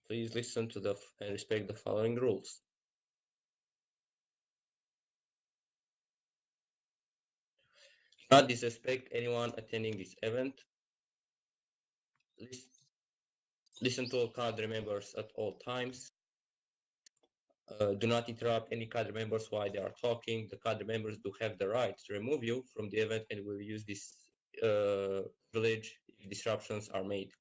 Please listen to and respect the following rules. Not disrespect anyone attending this event. Listen to all cadre members at all times. Do not interrupt any cadre members while they are talking. The cadre members do have the right to remove you from the event and will use this privilege if disruptions are made.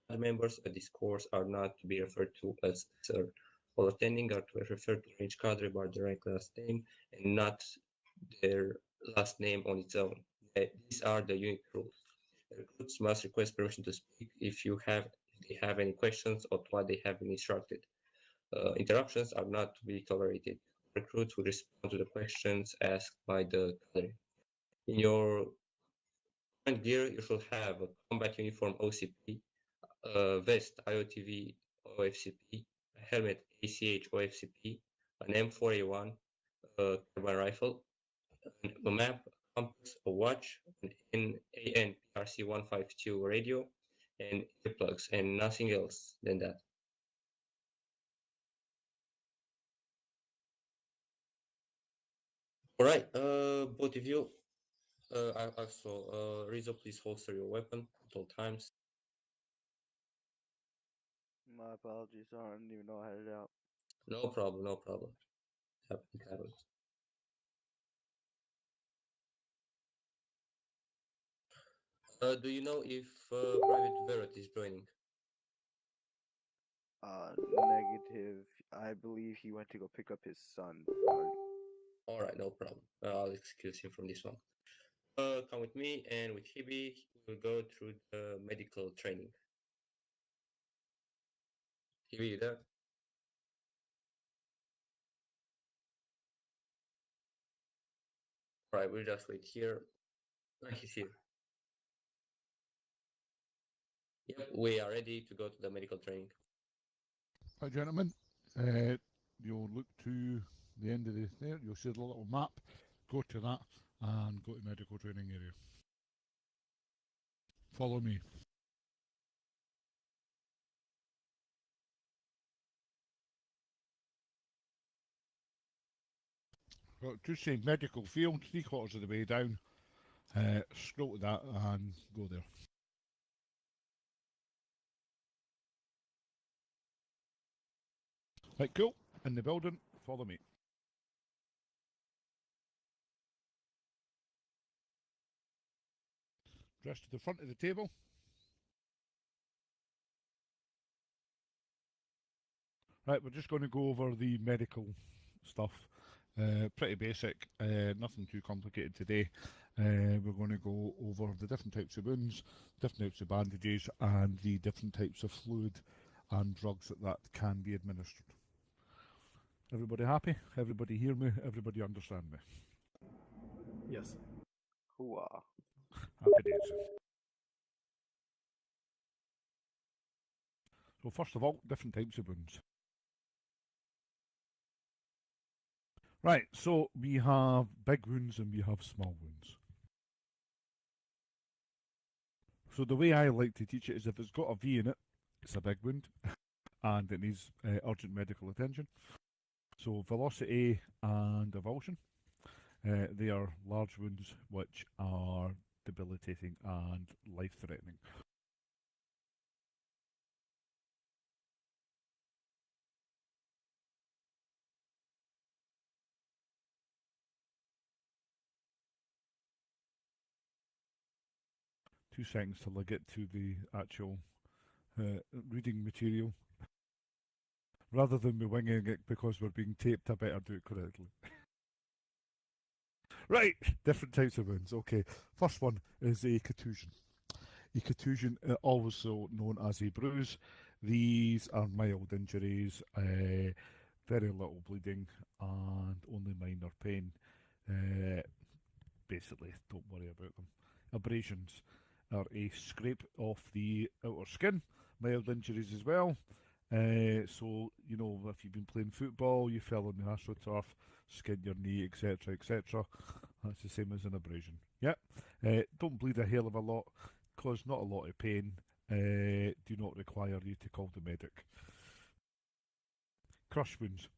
Cadre members at this course are not to be referred to as sir. All attending are to refer to each cadre by their right last name and not their last name on its own. These are the unique rules. Recruits must request permission to speak if they have any questions or what they have been instructed. Interruptions are not to be tolerated. Recruits will respond to the questions asked by the cadre. In your current gear, you should have a combat uniform OCP, a vest IOTV OFCP, a helmet ACH OFCP, an M4A1, a carbine rifle, a map, a compass, a watch, an ANPRC-152 radio, and earplugs, and nothing else than that. All right, both of you. Also, Rizzo, please holster your weapon at all times. My apologies, I didn't even know I had it out. No problem, no problem. It happens. Do you know if Private Verret is joining? Negative. I believe he went to go pick up his son. All right, no problem. I'll excuse him from this one. Come with me, and with Hibi, we'll go through the medical training. Hibi, you there? All right, we'll just wait here. He's here. Yep, we are ready to go to the medical training. Right, gentlemen, you'll look to the end of there, you'll see the little map, go to that and go to medical training area. Follow me. Well, just say medical field, 3/4 of the way down, scroll to that and go there. Right, cool, in the building, follow me. Dress to the front of the table. Right, we're just going to go over the medical stuff. Pretty basic, nothing too complicated today. We're going to go over the different types of wounds, different types of bandages, and the different types of fluid and drugs that can be administered. Everybody happy? Everybody hear me? Everybody understand me? Yes. Hooah. Happy days. So first of all, different types of wounds. Right, so we have big wounds and we have small wounds. So the way I like to teach it is if it's got a V in it, it's a big wound and it needs urgent medical attention. So velocity and avulsion, they are large wounds which are debilitating and life-threatening. Two seconds till I get to the actual reading material. Rather than me winging it because we're being taped, I better do it correctly. Right, different types of wounds. Okay, first one is a contusion. A contusion, also known as a bruise. These are mild injuries, very little bleeding and only minor pain. Basically, don't worry about them. Abrasions are a scrape off the outer skin, mild injuries as well. So, you know, if you've been playing football, you fell on the astroturf, skinned your knee, etc., etc. That's the same as an abrasion. Yeah. Don't bleed a hell of a lot, cause not a lot of pain. Do not require you to call the medic. crush wounds.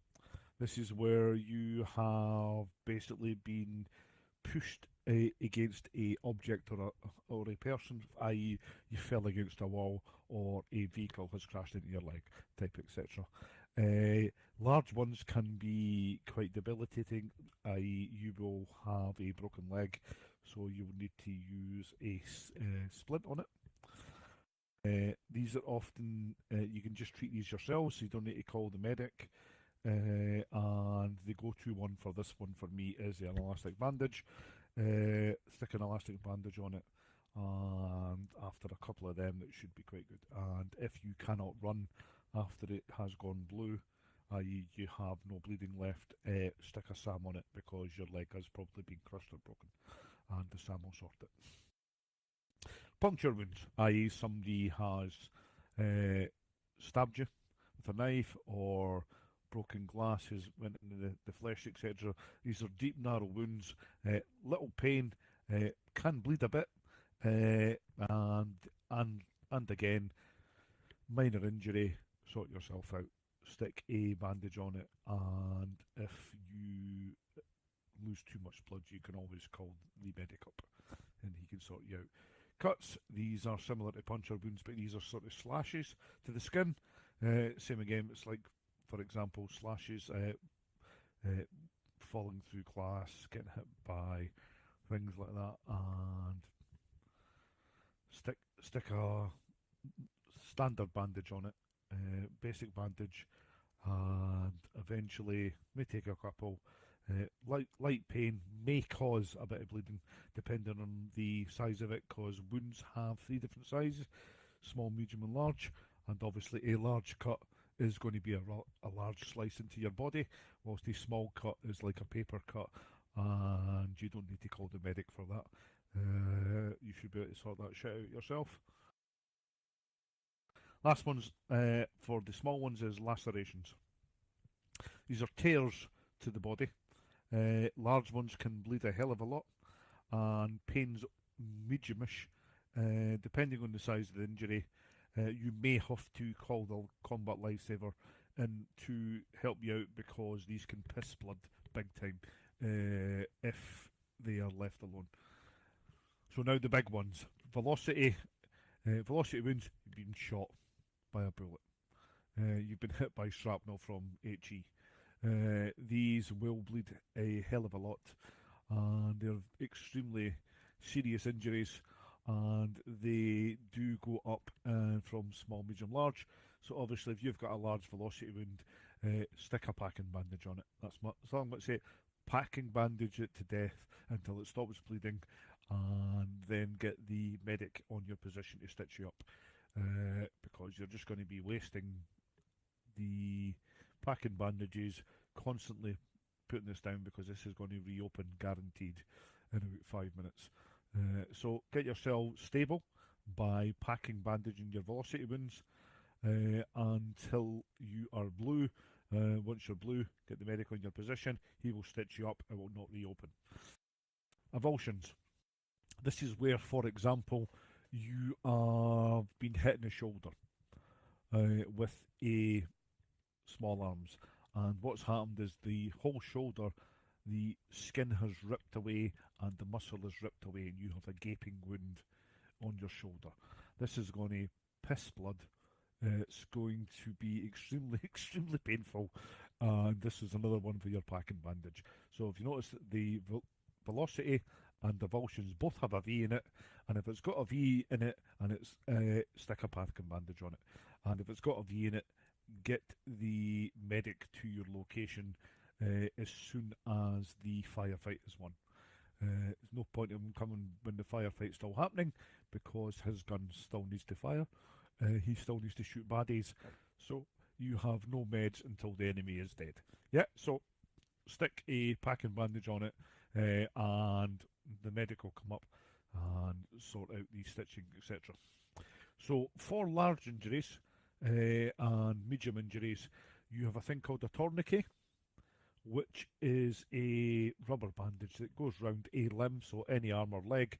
This is where you have basically been pushed against a object or a person, i.e. you fell against a wall or a vehicle has crashed into your leg, type etc. Large ones can be quite debilitating, i.e. you will have a broken leg, so you will need to use a splint on it. These are often, you can just treat these yourselves, so you don't need to call the medic. And the go-to one for this one for me is the elastic bandage. Stick an elastic bandage on it, and after a couple of them it should be quite good. And if you cannot run after it has gone blue, i.e. you have no bleeding left, stick a SAM on it, because your leg has probably been crushed or broken, and the SAM will sort it. Puncture wounds, i.e. somebody has stabbed you with a knife, or broken glass has went into the flesh, etc. These are deep, narrow wounds, little pain, can bleed a bit, and again, minor injury, sort yourself out. Stick a bandage on it, and if you lose too much blood, you can always call the medic up, and he can sort you out. Cuts, these are similar to puncture wounds, but these are sort of slashes to the skin. Same again, it's like, for example, slashes, falling through glass, getting hit by things like that, and stick a standard bandage on it, basic bandage, and eventually may take a couple. Light pain may cause a bit of bleeding depending on the size of it, because wounds have 3 different sizes: small, medium and large, and obviously a large cut is going to be a large slice into your body, whilst a small cut is like a paper cut, and you don't need to call the medic for that. You should be able to sort that shit out yourself. Last ones for the small ones is lacerations. These are tears to the body. Large ones can bleed a hell of a lot, and pain's mediumish, depending on the size of the injury. You may have to call the combat lifesaver in to help you out, because these can piss blood big time if they are left alone. So now the big ones. Velocity wounds. You've been shot by a bullet. You've been hit by shrapnel from HE. These will bleed a hell of a lot, and they're extremely serious injuries, and they do go up from small, medium, large. So obviously if you've got a large velocity wound, stick a packing bandage on it. That's all I'm going to say. Packing bandage it to death until it stops bleeding, and then get the medic on your position to stitch you up, because you're just going to be wasting the packing bandages constantly putting this down, because this is going to reopen guaranteed in about 5 minutes. So get yourself stable by packing bandaging your velocity wounds until you are blue. Once you're blue, get the medic on your position. He will stitch you up. It will not reopen. Avulsions. This is where, for example, you have been hit in the shoulder with a small arms, and what's happened is the whole shoulder, the skin has ripped away and the muscle is ripped away, and you have a gaping wound on your shoulder. This is going to piss blood. It's going to be extremely, extremely painful, and this is another one for your packing bandage. So if you notice that the velocity and the avulsions both have a V in it, and if it's got a V in it and it's stick a packing bandage on it, and if it's got a V in it, get the medic to your location as soon as the firefight is won. There's no point in him coming when the firefight's still happening, because his gun still needs to fire. He still needs to shoot baddies, so you have no meds until the enemy is dead. Yeah, so stick a packing bandage on it, and the medic will come up and sort out the stitching, etc. So for large injuries and medium injuries, you have a thing called a Torniquet, which is a rubber bandage that goes round a limb, so any arm or leg,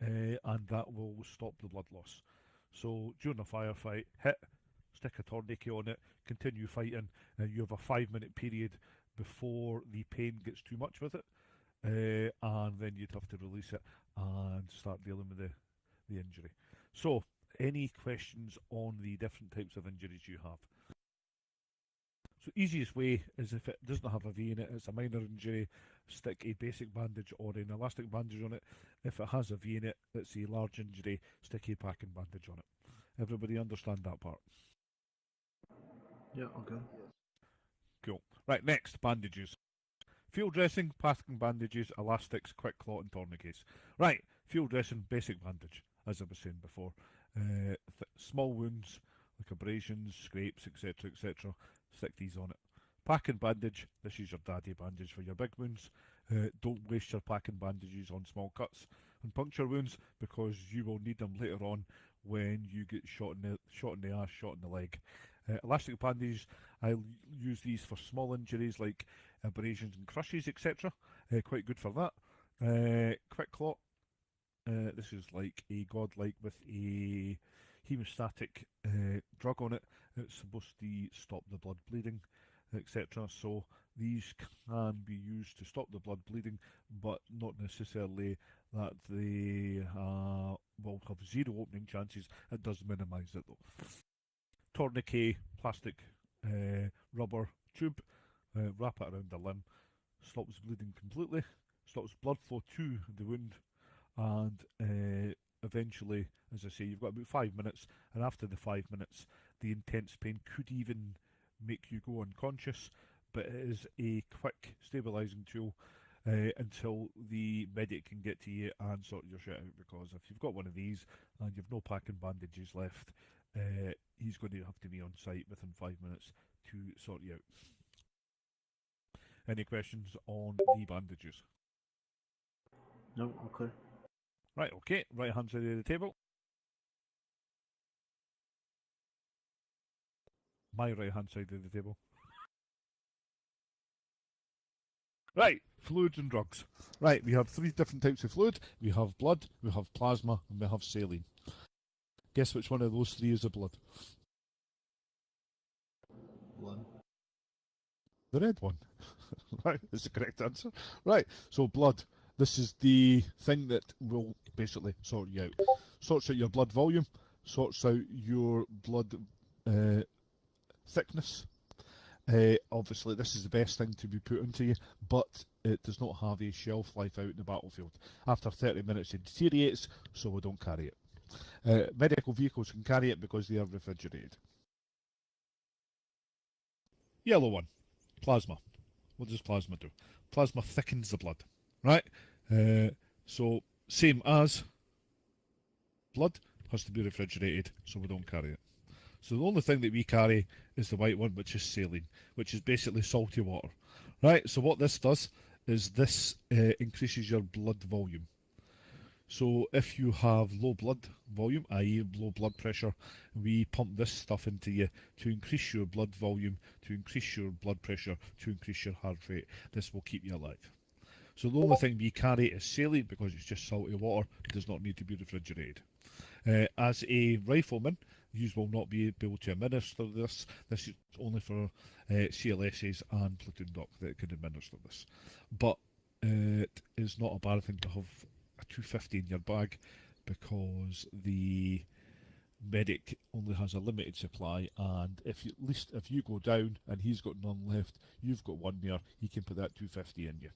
and that will stop the blood loss. So during a firefight, hit, stick a tourniquet on it, continue fighting, and you have a 5-minute period before the pain gets too much with it, and then you'd have to release it and start dealing with the injury. So, any questions on the different types of injuries you have? So easiest way is if it doesn't have a V in it, it's a minor injury, stick a basic bandage or an elastic bandage on it. If it has a V in it, it's a large injury, stick a packing bandage on it. Everybody understand that part? Yeah, okay. Cool. Right, next, bandages. Field dressing, packing bandages, elastics, quick clot and tourniquets. Right, field dressing, basic bandage, as I was saying before. Small wounds, like abrasions, scrapes, etc., etc., stick these on it. Packing bandage, this is your daddy bandage for your big wounds. Don't waste your packing bandages on small cuts and puncture wounds, because you will need them later on when you get shot in the ass, shot in the leg. Elastic bandages, I use these for small injuries like abrasions and crushes, etc. Quite good for that. Quick clot, this is like a godlike with a hemostatic drug on it. It's supposed to stop the blood bleeding, etc. So these can be used to stop the blood bleeding, but not necessarily that they will have zero opening chances. It does minimise it though. Tourniquet, plastic rubber tube, wrap it around the limb, stops bleeding completely, stops blood flow to the wound, and eventually, as I say, you've got about 5 minutes, and after the 5 minutes, the intense pain could even make you go unconscious, but it is a quick stabilising tool until the medic can get to you and sort your shit out, because if you've got one of these and you've no packing bandages left, he's going to have to be on site within 5 minutes to sort you out. Any questions on the bandages? No, okay. Right, okay, right hand side of the table. My right hand side of the table. Right, fluids and drugs. Right, we have 3 different types of fluid. We have blood, we have plasma, and we have saline. Guess which one of those 3 is the blood? Blood. The red one. Right, is the correct answer. Right, so blood. This is the thing that will basically sort you out. Sorts out your blood volume, sorts out your blood thickness. Obviously, this is the best thing to be put into you, but it does not have a shelf life out in the battlefield. After 30 minutes, it deteriorates, so we don't carry it. Medical vehicles can carry it because they are refrigerated. Yellow one, plasma. What does plasma do? Plasma thickens the blood, right? So, same as blood, has to be refrigerated, so we don't carry it. So the only thing that we carry is the white one, which is saline, which is basically salty water, right? So what this does is this increases your blood volume. So if you have low blood volume, i.e. low blood pressure, we pump this stuff into you to increase your blood volume, to increase your blood pressure, to increase your heart rate. This will keep you alive. So the only thing we carry is saline, because it's just salty water. It does not need to be refrigerated. As a rifleman, you will not be able to administer this. This is only for CLSs and platoon doc that can administer this. But it is not a bad thing to have a 250 in your bag, because the medic only has a limited supply, and if you go down and he's got none left, you've got one there, he can put that 250 in you.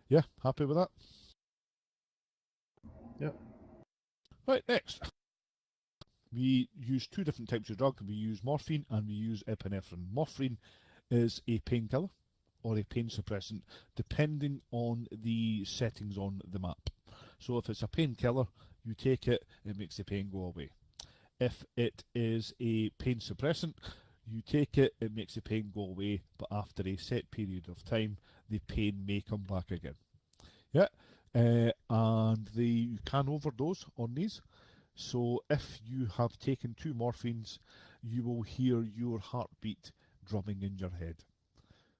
Yeah, happy with that? Yep. Right, next. We use 2 different types of drug. We use morphine and we use epinephrine. Morphine is a painkiller or a pain suppressant, depending on the settings on the map. So if it's a painkiller, you take it, it makes the pain go away. If it is a pain suppressant, you take it, it makes the pain go away, but after a set period of time, the pain may come back again. Yeah, and you can overdose on these. So if you have taken 2 morphines, you will hear your heartbeat drumming in your head.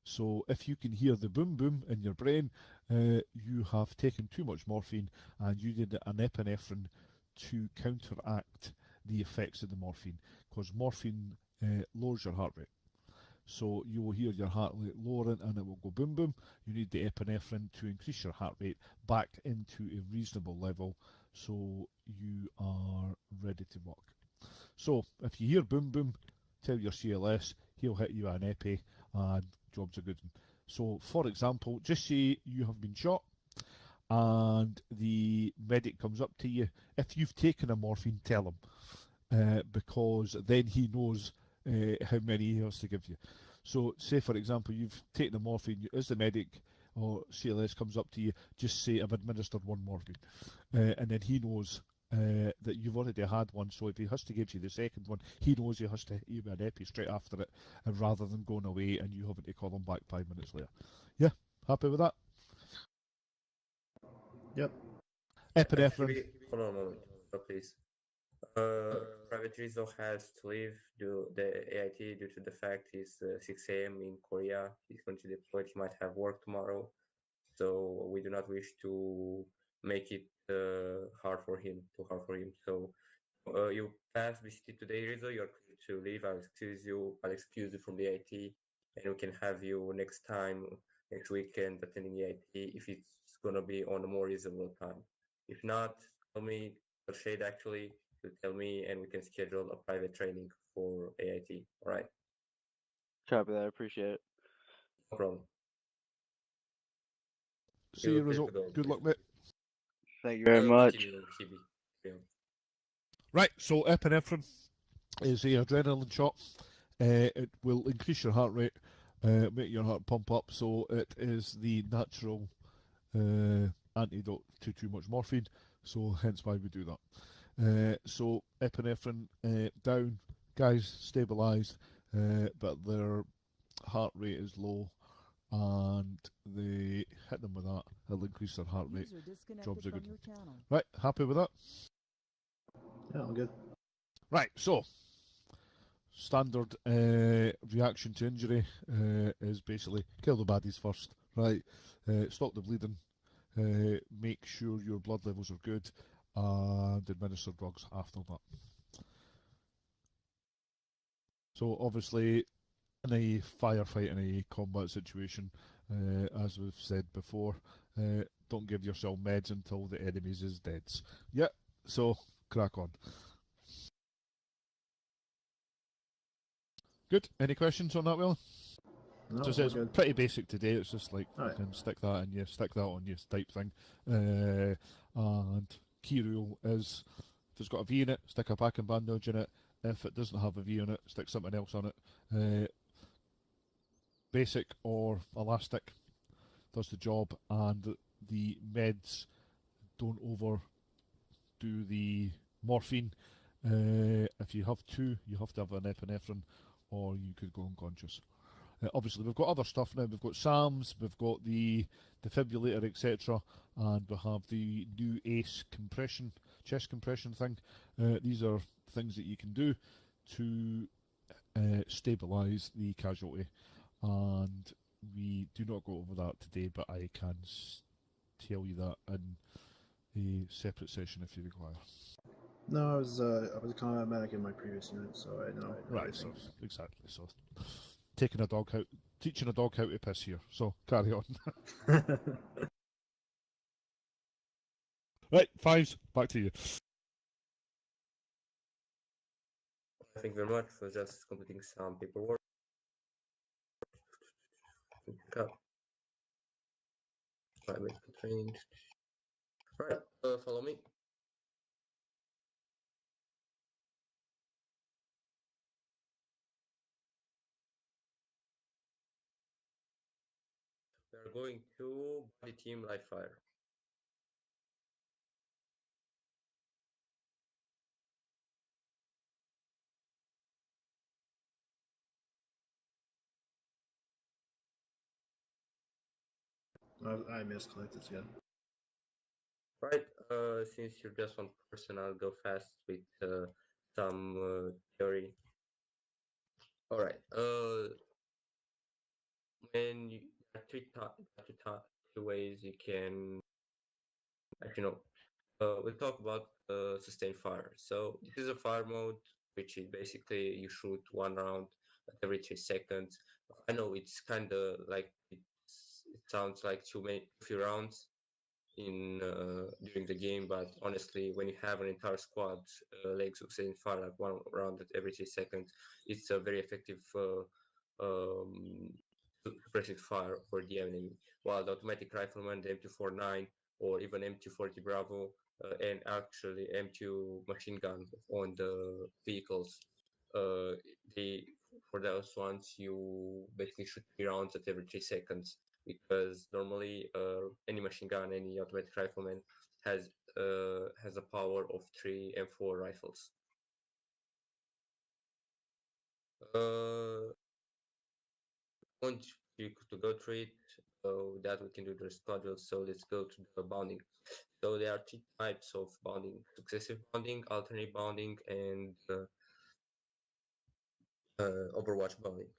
So if you can hear the boom boom in your brain, you have taken too much morphine, and you did an epinephrine to counteract the effects of the morphine, because morphine lowers your heart rate. So you will hear your heart rate lowering and it will go boom boom. You need the epinephrine to increase your heart rate back into a reasonable level so you are ready to work. So if you hear boom boom, tell your CLS, he'll hit you an epi and job's a good one. So for example, just say you have been shot and the medic comes up to you. If you've taken a morphine, tell him, because then he knows how many he has to give you. So say for example you've taken a morphine, as the medic or CLS comes up to you, just say I've administered one morphine, and then he knows that you've already had one, so if he has to give you the second one, he knows he has to hit you with an epi straight after it, and rather than going away and you having to call him back 5 minutes later. Yeah, happy with that? Yep. Epinephrine. Hold on a moment, please. Private Rizzo has to leave the AIT due to the fact it's 6 a.m. in Korea. He's going to deploy. He might have work tomorrow, so we do not wish to make it hard for him. So you passed BCT today, Rizzo. You're clear to leave. I'll excuse you. From the AIT, and we can have you next time, next weekend, attending the AIT if it's gonna be on a more reasonable time. If not, tell me. Shade actually to tell me, and we can schedule a private training for AIT. All right, Copy that. I appreciate it. no problem. See You you, look clear Rizzo. to go, Good please. luck, mate. Thank you very much. Continue, Kibi. Right, so epinephrine is a adrenaline shot. It will increase your heart rate, make your heart pump up, so it is the natural antidote to too much morphine, so hence why we do that. So epinephrine down, guys stabilised, but their heart rate is low, and they hit them with that, it'll increase their heart rate. Jobs are good. Right, happy with that? Yeah, I'm good. Right, so standard reaction to injury is basically kill the baddies first, right? Stop the bleeding, make sure your blood levels are good, and administer drugs after that. So obviously, in a firefight, in a combat situation, as we've said before, don't give yourself meds until the enemies is dead. Yep, so crack on. Good. Any questions on that, Will? No, So we're it's good. pretty basic today. It's just like Alright. fucking stick that in you, stick that on you type thing. And key rule is if it's got a V in it, stick a packing bandage in it. If it doesn't have a V on it, stick something else on it. Basic or elastic does the job, and the meds don't overdo the morphine. If you have two, you have to have an epinephrine, or you could go unconscious. Obviously, we've got other stuff now. We've got SAMs, we've got the defibrillator, etc., and we have the new ACE compression, chest compression thing. These are things that you can do to stabilise the casualty, and we do not go over that today, but I can tell you that in a separate session if you require. No, I was a combat medic in my previous unit, so I know. Right, so exactly. So taking a dog out, teaching a dog how to piss here. So carry on. Right, Fives, back to you. Thank you very much for just completing some paperwork. Private training. Right, follow me. We are going to body team live fire. I misclicked it again. Right, since you're just one person, I'll go fast with some theory. All right, when you have two ways you can actually no. We'll talk about sustained fire. So this is a fire mode which is basically you shoot one round every 3 seconds. I know it's kind of like it sounds like few rounds in during the game, but honestly, when you have an entire squad like succeeding fire like one round at every 3 seconds, it's a very effective suppressive fire for the enemy. While the automatic rifleman, the M249 or even M240 Bravo and actually M2 machine gun on the vehicles, they for those ones you basically shoot 3 rounds at every 3 seconds, because normally any machine gun, any automatic rifleman has a power of 3 M4 rifles. Want you to go through it, so that we can do the schedule. So let's go to the bounding. So there are 3 types of bounding: successive bounding, alternate bounding, and Overwatch bounding.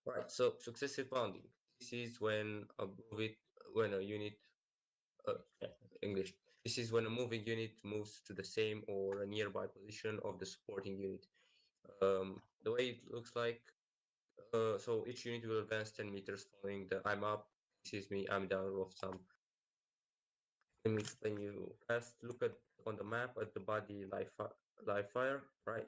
Right. So successive bounding. This is when when a unit English. This is when a moving unit moves to the same or a nearby position of the supporting unit. The way it looks like, so each unit will advance 10 meters following the I'm up, this is me, I'm down rule of thumb. Let me explain you fast. Look at on the map at the body live fire, right?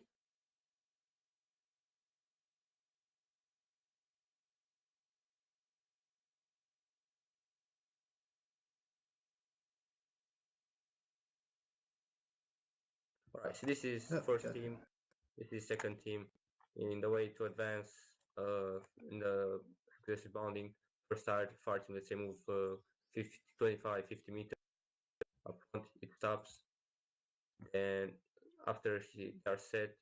All right, so this is first team, this is second team. In the way to advance in the aggressive bounding, first side, far team, let's say move 50, 25, 50 meters up front, it stops. Then after they are set,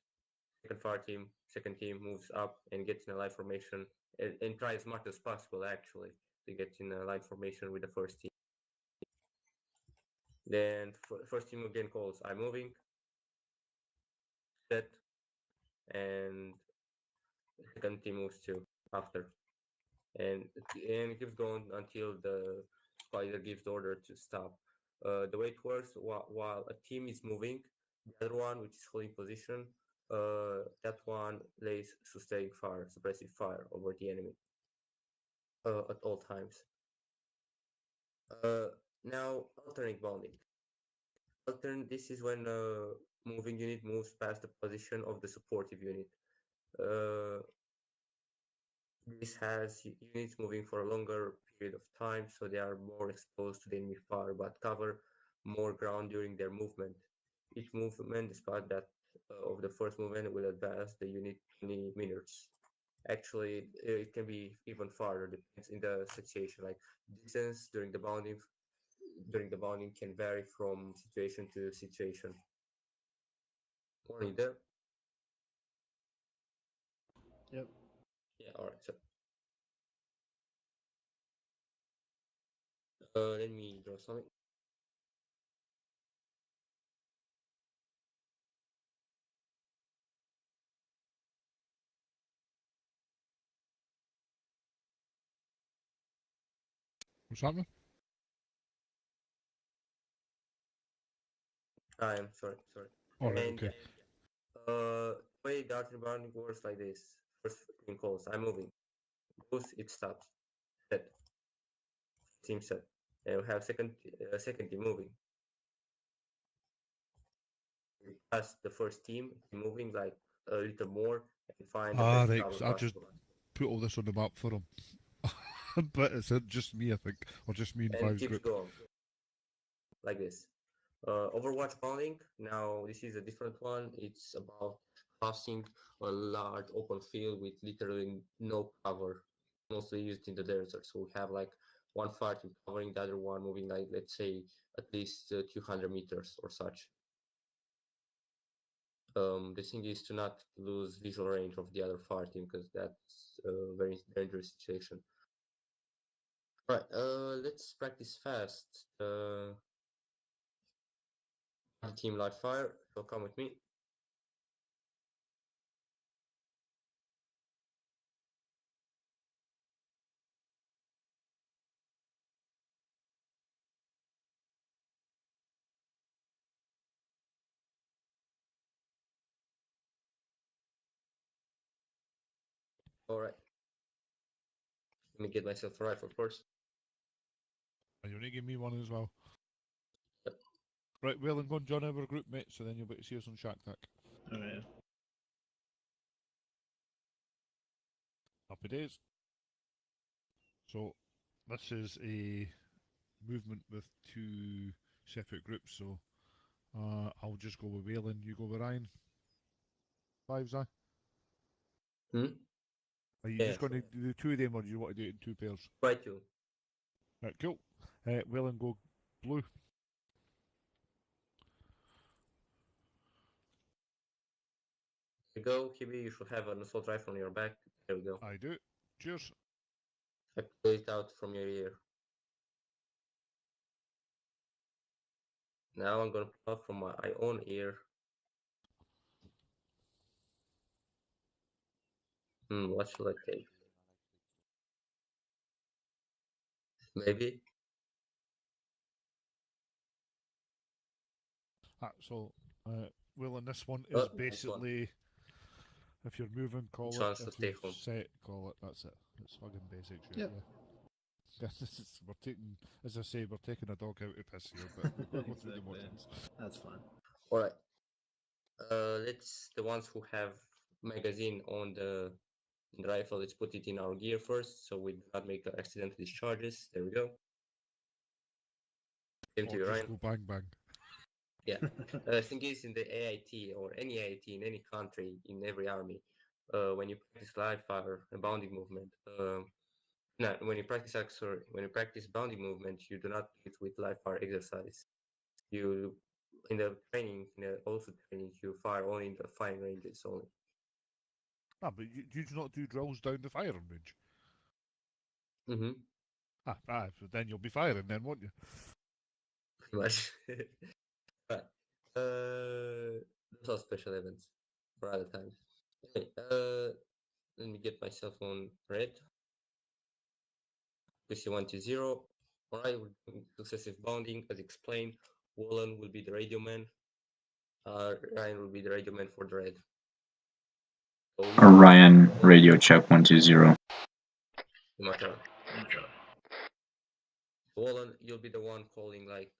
second team moves up and gets in a line formation and try as much as possible actually to get in a line formation with the first team. Then first team again calls I'm moving, set, and the second team moves too after. And it keeps going until the spider gives the order to stop. The way it works, while a team is moving, the other one, which is holding position, that one lays sustaining fire, suppressive fire over the enemy at all times. Now, alternate bounding. This is when a moving unit moves past the position of the supportive unit. This has units moving for a longer period of time, so they are more exposed to the enemy fire, but cover more ground during their movement. Each movement, despite that of the first movement, will advance the unit 20 meters. Actually, it can be even farther, depends in the situation. Like distance during the bounding can vary from situation to situation. Morning there. Yep. Yeah, all right. So, let me draw something. What's happening? I am sorry. All right, And okay. way the alternate bounding works like this. First team calls, I'm moving. Goes, it stops. Set. Team set. And we have second team moving. We pass the first team moving like a little more and find the best Right, cover so I just possible. put all this on the map for him. But it's just me, I think, or just me and And it Five's keeps group. going like this. Overwatch bounding. Now this is a different one. It's about passing a large open field with literally no cover, mostly used in the desert. So we have like one fire team covering the other one, moving like let's say at least 200 meters or such. The thing is to not lose visual range of the other fire team, because that's a very dangerous situation. Right, let's practice fast. Team live fire, so come with me. Alright. Let me get myself a rifle first. And you're going to give me one as well. Yep. Right, well, and go and join our group, mate, so then you'll be able to see us on Shack Tack. Alright. Happy days. So, this is a movement with two separate groups, so I'll just go with Waylon, you go with Ryan. Fives, aye? Hmm? Are you Yeah, just going sure. to do two of them, or do you want to do it in two pairs? Right, you. Right, cool. Waylon, go blue. Here you go, Kibi. You should have an assault rifle on your back. There we go. I do. Cheers. I pull it out from your ear. Now I'm gonna pull out from my own ear. What should I take? Maybe? So, Waylon, this one Oh, is this one. basically, if you're moving, call Which it. one's to If stay you're home? set, call it. That's it. It's fucking basic shit, Yep. yeah. We're taking, as I say, we're taking a dog out of piss here, but we've got to go through the Exactly. motions. That's fine. Alright. Let's the ones who have magazine on the rifle, let's put it in our gear first so we do not make accidental discharges. There we go. Same to Or you, just Ryan. go bang bang. Yeah. Thing is, in the AIT or any AIT in any country, in every army, when you practice live fire and bounding movement, no, when you practice bounding movement, you do not do it with live fire exercise. You in the training, also training, you fire only in the firing ranges only. Ah, but you do not do drills down the firing range. Mm-hmm. So then you'll be firing then, won't you? Pretty much. Right. Those are special events for other times. Okay, let me get myself on red. PC120. Alright, we're doing successive bounding as explained. Wallen will be the radio man. Ryan will be the radio man for the red. So Ryan, radio check 120. Matter. Wallen, you'll be the one calling like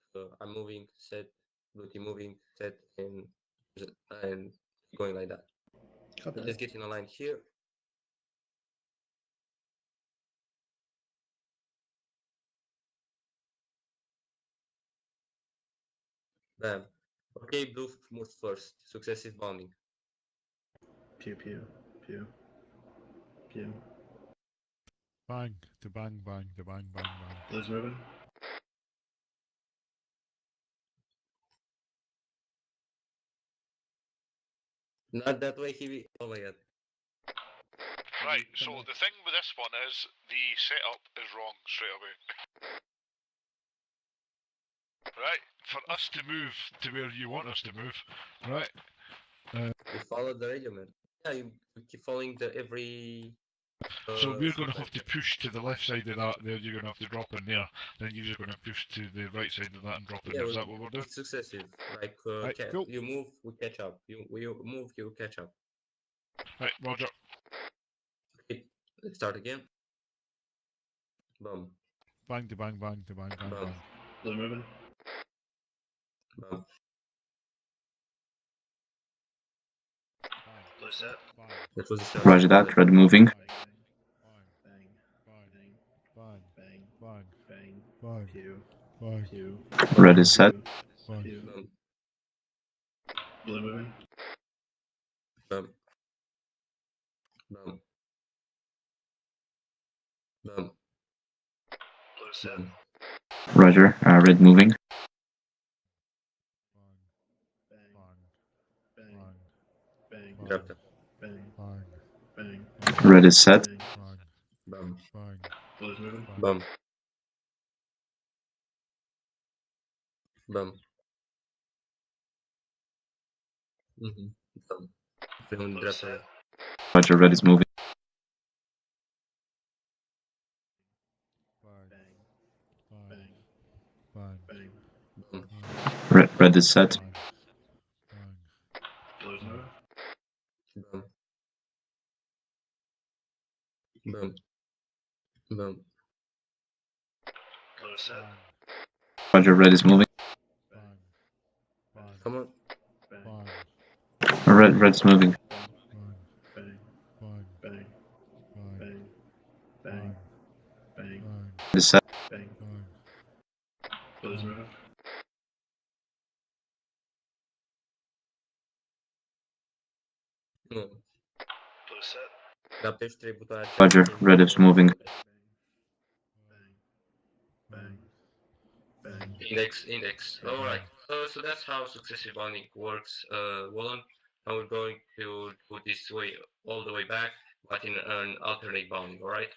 I'm moving, set, duty moving, set, and going like that. Copy Let's that. get in a line here. Bam. Okay, blue moves first. Successive bounding. Pew pew. Pew. Pew. Bang, to bang, bang, to bang, bang, bang. Blue's moving. Not that way, Kiwi. Oh my god. Right, so the thing with this one is the setup is wrong straight away. Right, for us to move to where you want us to move, right? You follow the radio man. Yeah, you keep following the every. So we're going to have to push to the left side of that. There, you're going to have to drop in there. Then you're just going to push to the right side of that and drop in there. Is that what we're doing? It's successive. Like Right, cool. you move, we catch up. You move, you catch up. Right, Roger. Okay, let's start again. Boom. Bang to bang, bang to bang, bang, Bam. bang. Blue moving. Boom. Blue set. Bang, That was the start. Roger that, red moving. Bang. bang, Bang. bang, Bang. bang, Bang. bang, Pew. bang, Pew. Red is set. bang. Pew. Boom. Blue moving. Boom. Boom. Boom. Blue set. Boom. Roger, red moving. Bang, Bang. bang, Bang. bang, Bang. Dropped it. Bang. bang, Bang. Red is set. Bang. bang, Boom. bang, Blue's moving. bang. Boom. Boom. Boom. Boom. Blue Drop set. it. Roger, red is moving. Bang, Bang. bang, Bang. bang, Boom. Red is set. bang, bang, Blue's moving. Boom. Boom. Boom. Blue set. Bang. Roger, red is moving. Bang. Bang. Come on. Bang. Red's moving. Bang. Bang. Bang. Bang. Bang. Bang. Bang. Bang. Bang. Red is set. Bang. Bang. Blue's moving. Nu. Blue set. Dar pe trei butoane. Roger, red is moving. Bang. Bang. Bang. Index. Alright. So that's how successive bounding works, Wallen. And we're going to do this way all the way back, but in an alternate bounding, alright?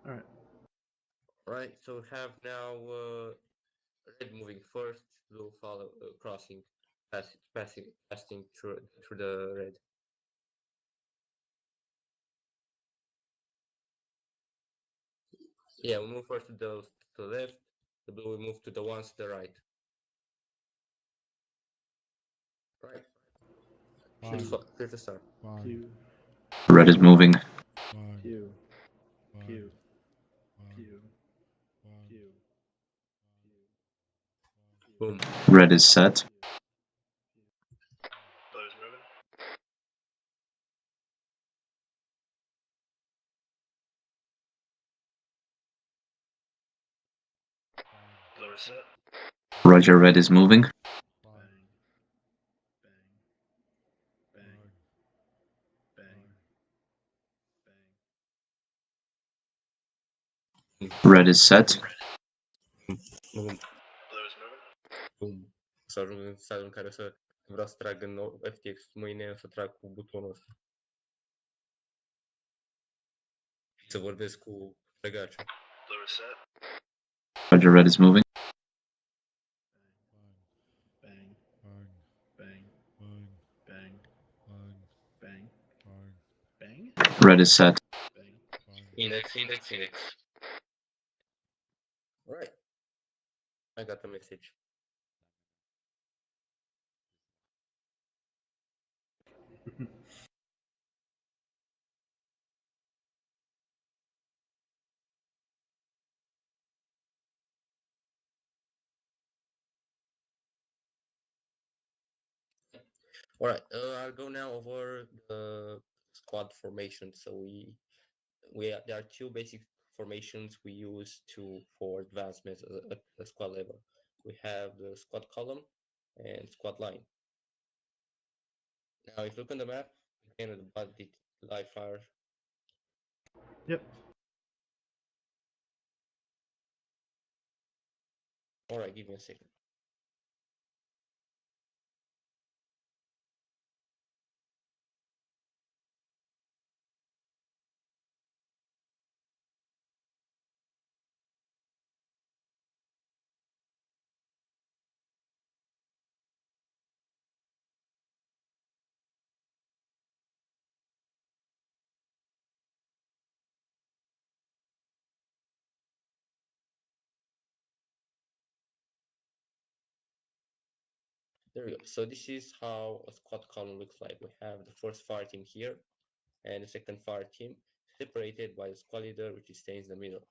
Alright. Alright, so we have now red moving first, blue follow crossing, passing through the red. Yeah, we move first to the left, the blue will move to the ones to the right. Right. Bang. Clear to start. Bang. Q. Red is moving. Bang. Q. Bang. Q. Bang. Q. Bang. Q. Boom. Red is set. Blue's moving. Blue is set. Roger, red is moving. Bang. Bang. Bang. Bang. Bang. Red is set. Boom. Blue is moving. Boom. Să ajung în stadiul în care să vreau să trag în FTX mâine, să trag cu butonul ăsta. Să vorbesc cu legaciu. Blue is set. Roger, red is moving. Bang. Bang. Bang. Bang. Bang. Bang. Bang. Bang. Bang. Red is set. Bang. Bang. Index. Alright. I got the message. Alright, I'll go now over the squad formation. So there are two basic formations we use for advancements at the squad level. We have the squad column and squad line. Now, if you look on the map, again at the body live fire. Yep. Alright, give me a second. There we go. So this is how a squad column looks like. We have the first fire team here and the second fire team separated by the squad leader, which stays in the middle.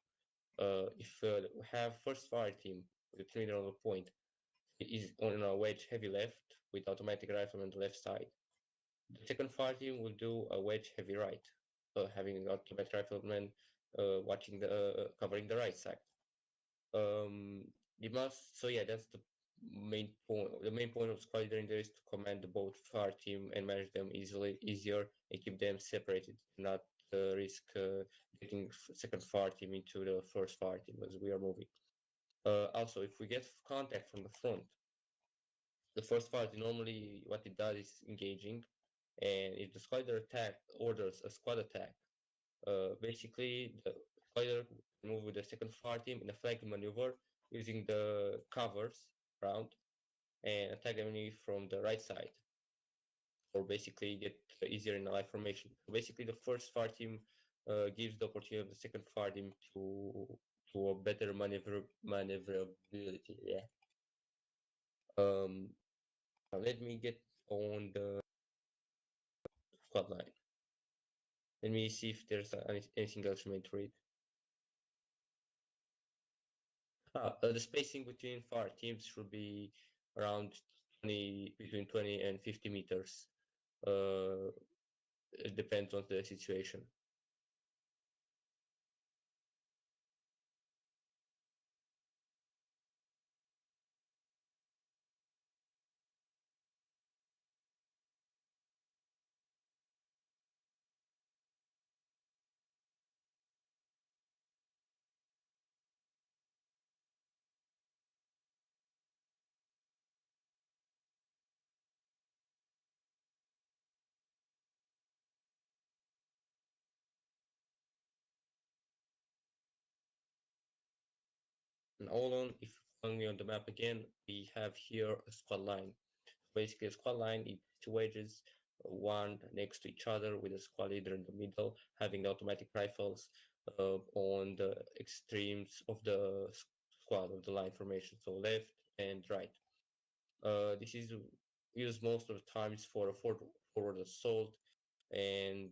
If we have first fire team with the team leader on the point, it is on a wedge heavy left with automatic rifle on the left side. The second fire team will do a wedge heavy right, having an automatic rifleman watching covering the right side. So yeah, that's the main point. The main point of squad leader in there is to command the both fire team and manage them easier and keep them separated, not risk getting second fire team into the first fire team as we are moving. Also, if we get contact from the front, the first fire team normally what it does is engaging, and if the squad leader orders a squad attack, basically the squad leader move with the second fire team in a flanking maneuver using the covers round and attack the enemy from the right side, or basically get easier in a live formation. So basically, the first fire team gives the opportunity of the second fire team to a better maneuverability. Yeah. Now let me get on the squad line. Let me see if there's anything else you meant to read. The spacing between fire teams should be around between 20 and 50 meters. It depends on the situation. And all on, if you follow me on the map again, we have here a squad line. Basically, a squad line is two wedges, one next to each other with a squad leader in the middle, having the automatic rifles on the extremes of the squad of the line formation, so left and right. This is used most of the times for a forward assault, and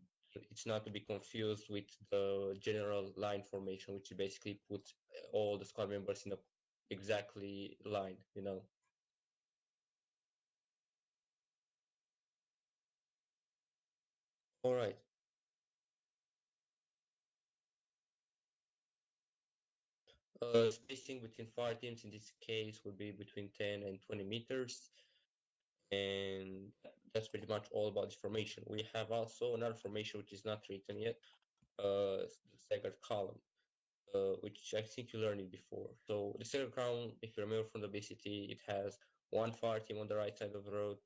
it's not to be confused with the general line formation, which basically puts all the squad members in a exactly line, you know. All right. Spacing between fire teams in this case would be between 10 and 20 meters. And that's pretty much all about this formation. We have also another formation which is not written yet, the staggered column, which I think you learned it before. So the staggered column, if you remember from the BCT, it has one fire team on the right side of the road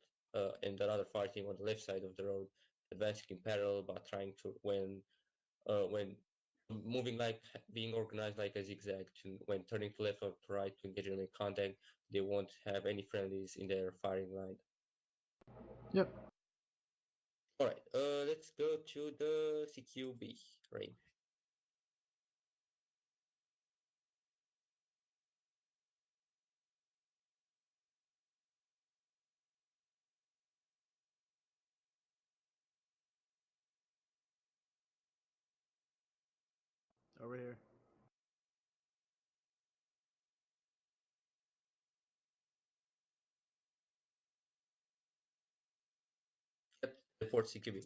and another fire team on the left side of the road, advancing in parallel, but trying to when moving like being organized like a zigzag to when turning to left or to right to engage in contact, they won't have any friendlies in their firing line. Yep. All right, let's go to the CQB range. Over here. Yep, report CQB.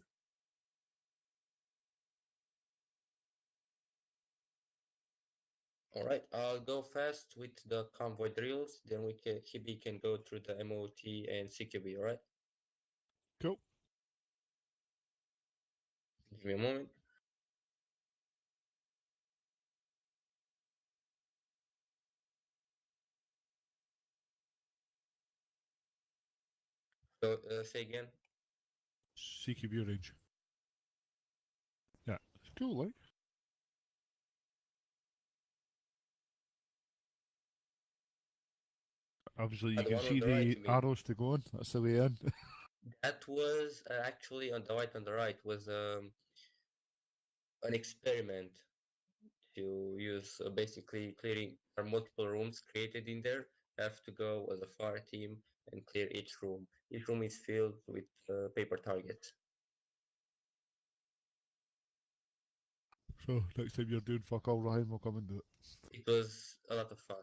All right, I'll go fast with the convoy drills, then Hibby can go through the MOT and CQB, all right? Cool. Give me a moment. So, say again. CQB range. Yeah, it's cool, like. Obviously, you The can one on see the right, the you mean? arrows to go on. That's the way in. That was actually on the right was an experiment to use basically clearing. There are multiple rooms created in there. You have to go as a fire team and clear each room. Each room is filled with paper targets. So, next time you're doing fuck all, Ryan will come and do it. It was a lot of fun.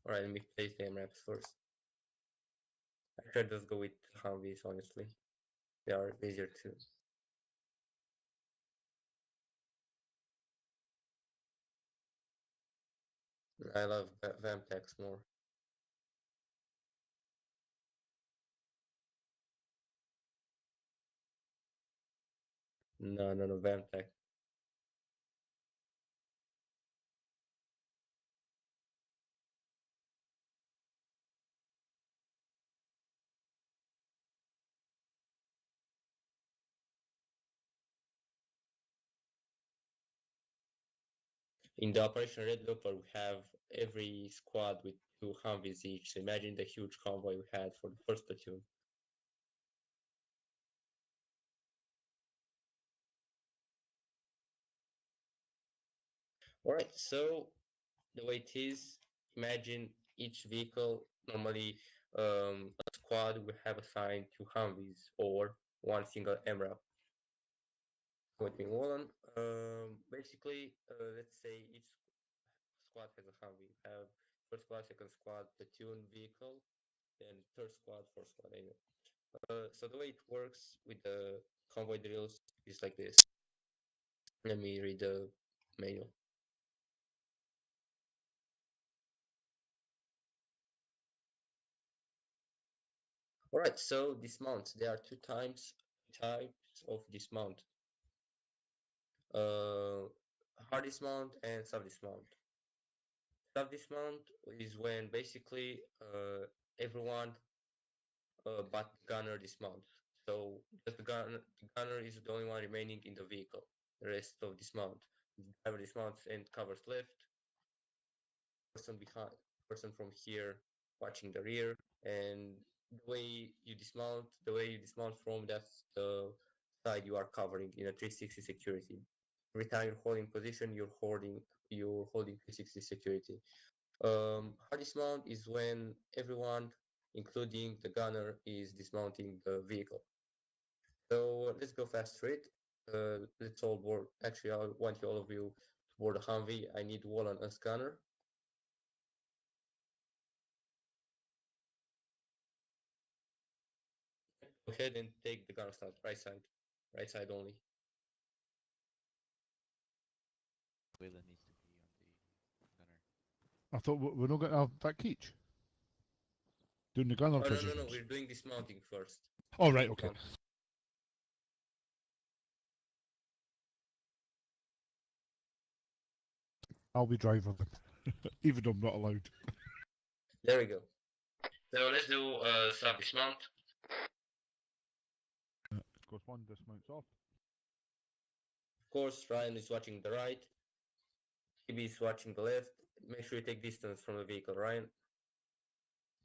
Alright, let me place the maps first. Actually, I'll just go with Humvees, honestly. They are easier too. I love Vamtex more. No, Vamtex. In the Operation Red Leopard, we have every squad with 2 Humvees each. So imagine the huge convoy we had for the first platoon. Alright, so the way it is, imagine each vehicle, normally a squad will have assigned 2 Humvees or 1 single MRAP. With me, Wallen. Basically, let's say each squad has a Humvee. Have first squad, second squad, platoon vehicle, then third squad, fourth squad. Anyway. So the way it works with the convoy drills is like this. Let me read the manual. Alright, so dismount. There are 2 types of dismount. Hard dismount and sub dismount. Sub dismount is when basically everyone but the gunner dismounts. So just the gunner is the only one remaining in the vehicle. The rest of dismount. The driver dismounts and covers left. Person behind, person from here watching the rear, and the way you dismount from, that's the side you are covering in a 360 security. Every time you're holding position, you're holding 360 security. Hard dismount is when everyone, including the gunner, is dismounting the vehicle. So let's go fast through it. Let's all board. Actually, I want all of you to board a Humvee. I need Wallen as gunner. Go ahead and take the gunner start. Right side only. Wayland needs to be on the gunner. I thought we're not going to have that Keach doing the gunner Oh, no, positions. we're doing dismounting first. Oh, right, okay. I'll be driver then, even though I'm not allowed. There we go. So let's do sub dismount. Of course, one dismounts off. Of course, Ryan is watching the right. TB is watching the left. Make sure you take distance from the vehicle, Ryan.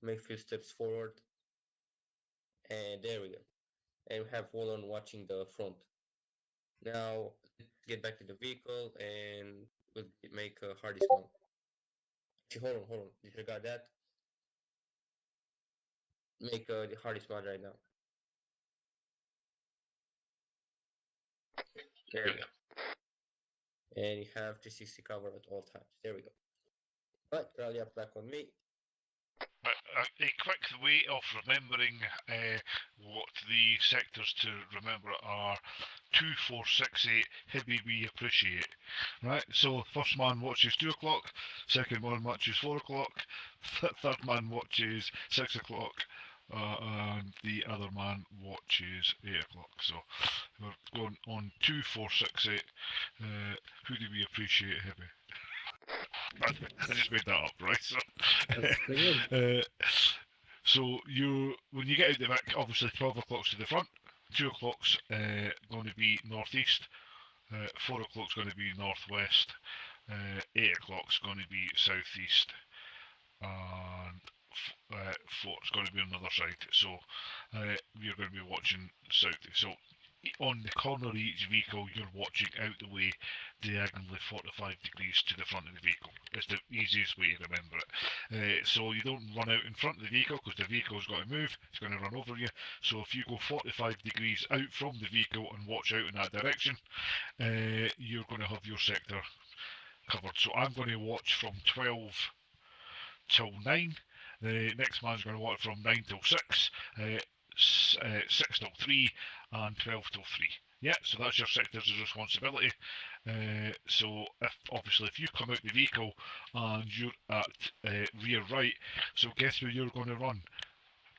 Make a few steps forward. And there we go. And we have Wallen watching the front. Now, let's get back to the vehicle and we'll make a hard dismount. Actually, hold on. Disregard that. Make the hard dismount right now. There we go. And you have 360 cover at all times. There we go. Right, rally up back on me. A quick way of remembering what the sectors to remember are 2, 4, 6, 8, Hibby we appreciate. Right, so first man watches 2 o'clock, second man watches 4 o'clock, third man watches 6 o'clock, and the other man watches 8 o'clock. So we're going on 2, 4, 6, 8. Who do we appreciate, Hibby? I just made that up, right? So, That's pretty good. so when you get out the back, obviously 12 o'clock's to the front, 2 o'clock's going to be northeast, 4 o'clock's going to be northwest, 8 o'clock's going to be southeast, and 4's going to be on the other side. So we're going to be watching south. So on the corner of each vehicle, you're watching out the way diagonally 45 degrees to the front of the vehicle. It's the easiest way to remember it. So you don't run out in front of the vehicle because the vehicle's got to move, it's going to run over you. So if you go 45 degrees out from the vehicle and watch out in that direction, you're going to have your sector covered. So I'm going to watch from 12 till 9. The next man's going to watch from 9 till 6. 6 till 3 and 12 till 3. Yeah, so that's your sector's responsibility. So if you come out the vehicle and you're at rear right, so guess where you're going to run?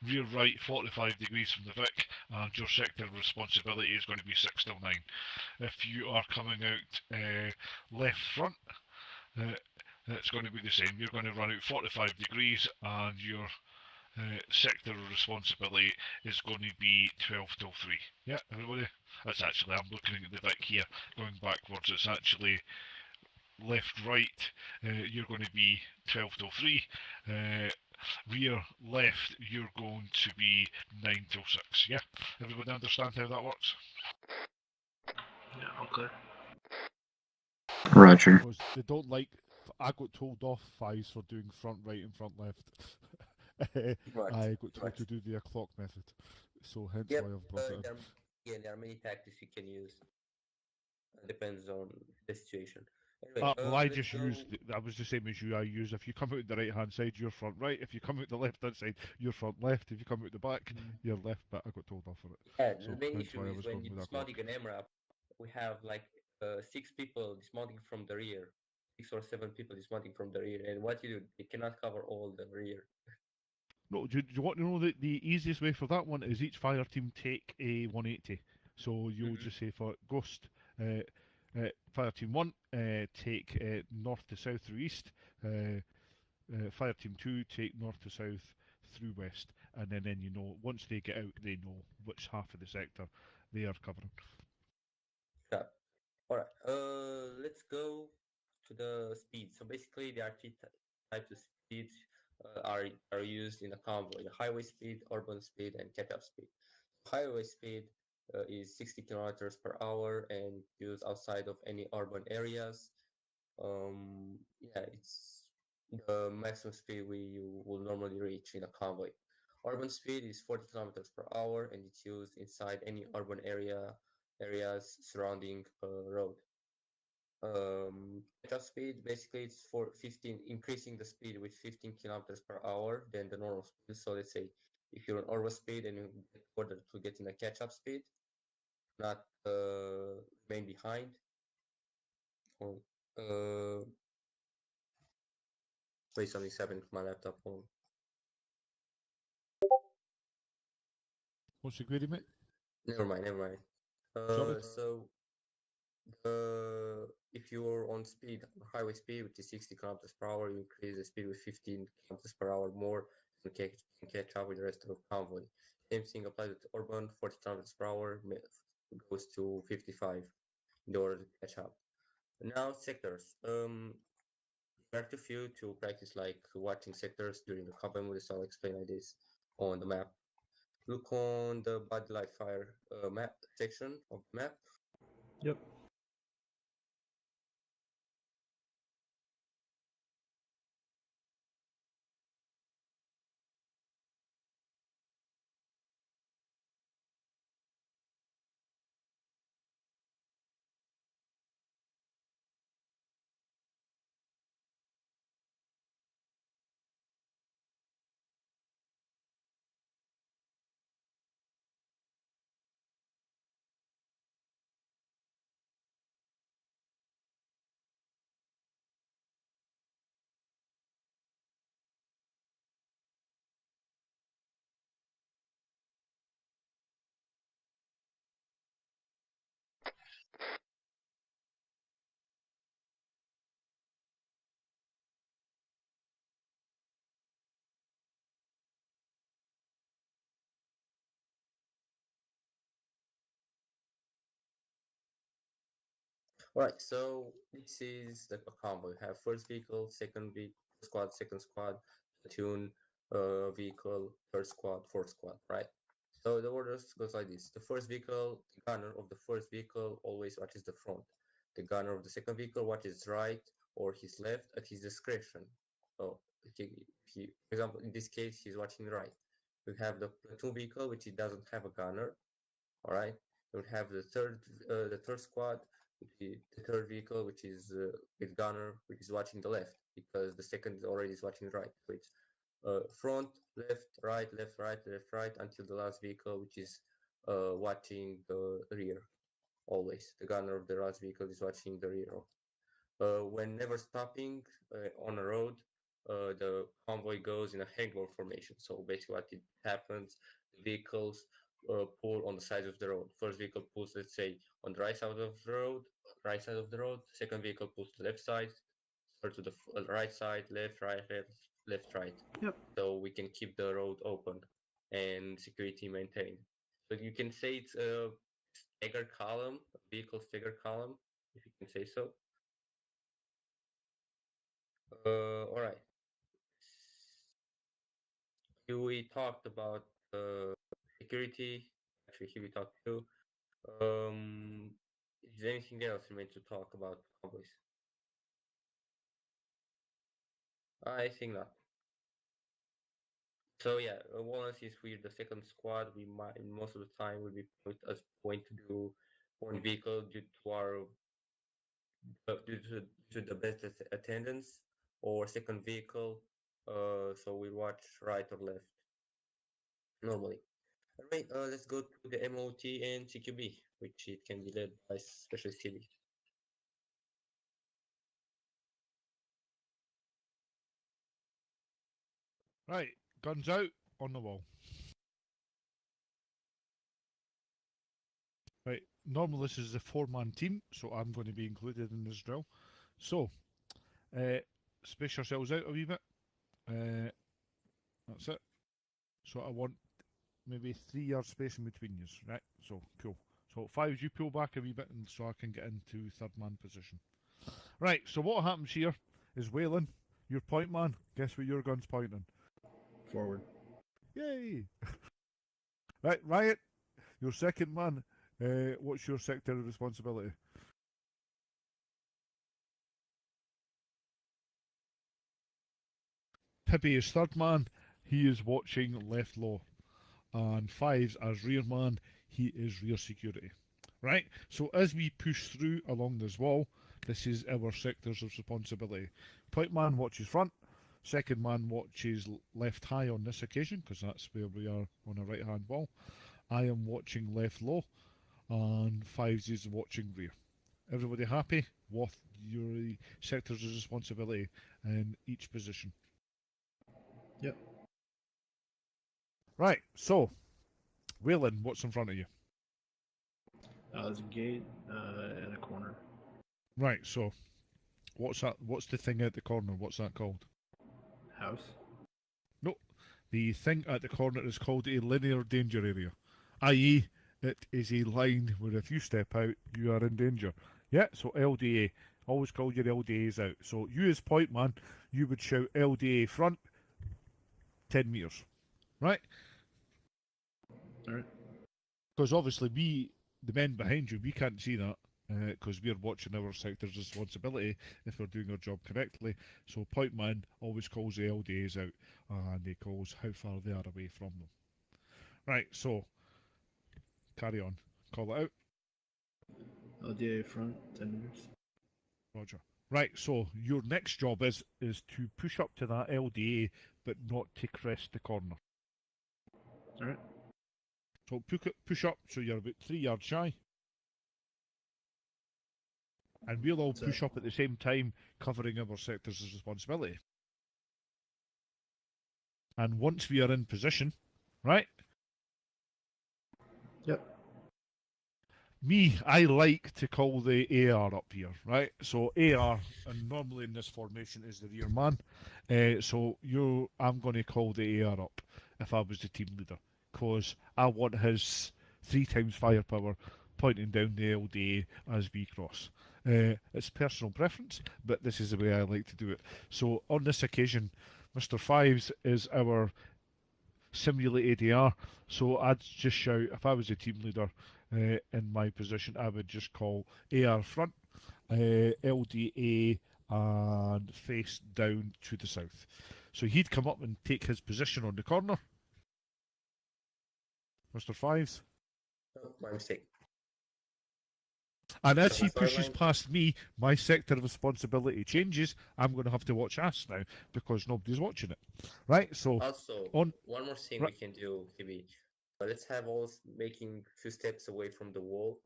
Rear right 45 degrees from the Vic, and your sector responsibility is going to be 6 till 9. If you are coming out left front, it's going to be the same. You're going to run out 45 degrees and your sector of responsibility is going to be 12 till 3. Yeah, everybody? That's actually, I'm looking at the Vic here, going backwards, it's actually left, right, you're going to be 12 till 3. Rear, left, you're going to be 9 till 6. Yeah? Everybody understand how that works? Yeah, okay. Roger. Because they don't like, I got told off Fies for doing front right and front left. Much, I got told much. to do the o'clock method, so hence Yep. why I've brought it in. There are many tactics you can use. Depends on the situation. Anyway, Well, I let's just go. used. I was the same as you. I use if you come out the right hand side, you're front right. If you come out the left hand side, you're front left. If you come out the back, you're left. But I got told off for it. Yeah, So the main hence issue why I is was when going you with that clock. dismounting an MRAP, we have like 6 people dismounting from the rear, 6 or 7 people dismounting from the rear, and what you do, they cannot cover all the rear. No, do you want to know that the easiest way for that one is each fire team take a 180. So you'll just say for Ghost, fire team 1 take north to south through east, fire team 2 take north to south through west, and then you know once they get out, they know which half of the sector they are covering. Yeah. All right. Let's go to the speed. So basically, there are 3 types of speeds are used in a convoy: the highway speed, urban speed, and catch-up speed. Highway speed is 60 kilometers per hour and used outside of any urban areas. Yeah, it's the maximum speed you will normally reach in a convoy. Urban speed is 40 kilometers per hour and it's used inside any urban areas surrounding a road. Catch-up speed basically it's for 15, increasing the speed with 15 kilometers per hour than the normal speed. So let's say if you're on urban speed and you get ordered to get in a catch-up speed, not remain behind. Or, wait, something's happening to my laptop. What's the query, mate? Never mind, never mind. Sorry? So if you're on speed, highway speed, which is 60 kilometers per hour, you increase the speed with 15 kilometers per hour more to catch up with the rest of the convoy. Same thing applies to urban, 40 kilometers per hour goes to 55 in order to catch up. Now sectors. There are too few to practice like watching sectors during the combat mode, so I'll explain like this on the map. Look on the body light fire map section of the map. Yep. Alright, so this is the combo. You have first vehicle, second squad, platoon, vehicle, third squad, fourth squad, right? So the orders goes like this. The first vehicle, the gunner of the first vehicle always watches the front. The gunner of the second vehicle watches right or his left at his discretion. So for example, in this case, he's watching right. We have the platoon vehicle, which it doesn't have a gunner, all right? We have the third squad, the third vehicle, which is with gunner, which is watching the left because the second already is watching right. So it's front, left, right, left, right, left, right until the last vehicle, which is watching the rear. Always, the gunner of the last vehicle is watching the rear. When never stopping on a road, the convoy goes in a hangman formation. So basically, what it happens, the vehicles pull on the sides of the road. First vehicle pulls, let's say, on the right side of the road, right side of the road. Second vehicle pulls to the left side, third to the right side, left, right, left, left, right. Yep. So we can keep the road open and security maintained. So you can say it's a stagger column, a vehicle stagger column, if you can say so. All right. Here we talked about security. Actually, here we talked too. Is there anything else you meant to talk about convoys? I think not. So yeah, once is we're the second squad, we might most of the time will be going to do one vehicle due to our due to the best attendance, or second vehicle. So we watch right or left normally. Alright, let's go to the MOT and CQB, which it can be led by Special CD. Right, guns out, on the wall. Right, normally this is a four-man team, so I'm going to be included in this drill. So, space yourselves out a wee bit. That's it. So I want maybe 3 yard space in between you, right? So, cool. So, fives, you pull back a wee bit and so I can get into third man position. Right, so what happens here is Waylon, your point man, guess where your gun's pointing? Forward. Yay! Right, Riot, your second man, what's your sector of responsibility? Pibby is third man, he is watching left low. And fives as rear man, he is rear security. Right, so as we push through along this wall, this is our sectors of responsibility. Point man watches front, second man watches left high on this occasion, because that's where we are on a right hand wall. I am watching left low, and fives is watching rear. Everybody happy with your sectors of responsibility in each position? Yep. Right, so, Waylon, what's in front of you? There's a gate and a corner. Right, so, what's that? What's the thing at the corner? What's that called? House. No, the thing at the corner is called a linear danger area, i.e., it is a line where if you step out, you are in danger. Yeah, so LDA. Always call your LDAs out. So you as point man, you would shout LDA front, 10 metres. Right? Alright. Because obviously we, the men behind you, we can't see that because we're watching our sector's responsibility if we're doing our job correctly. So point man always calls the LDAs out and he calls how far they are away from them. Right, so carry on. Call it out. LDA front, 10 meters. Roger. Right, so your next job is to push up to that LDA but not to crest the corner. Alright. So push up so you're about 3 yards shy. And we'll all So- push up at the same time, covering our sectors of responsibility. And once we are in position, right? Yep. Me, I like to call the AR up here, right? So AR, and normally in this formation is the rear man. So I'm going to call the AR up if I was the team leader, because I want his 3 times firepower pointing down the LDA as we cross. It's personal preference, but this is the way I like to do it. So on this occasion, Mr. Fives is our simulated AR. So I'd just shout, if I was a team leader in my position, I would just call AR front, LDA, and face down to the south. So he'd come up and take his position on the corner. Mr. Fives. Oh, my mistake. And as So he Spur pushes Line- past me, my sector of responsibility changes. I'm going to have to watch us now because nobody's watching it. Right? So, Also, on- one more thing right- we can do, KB. Let's have all making 2 steps away from the wall.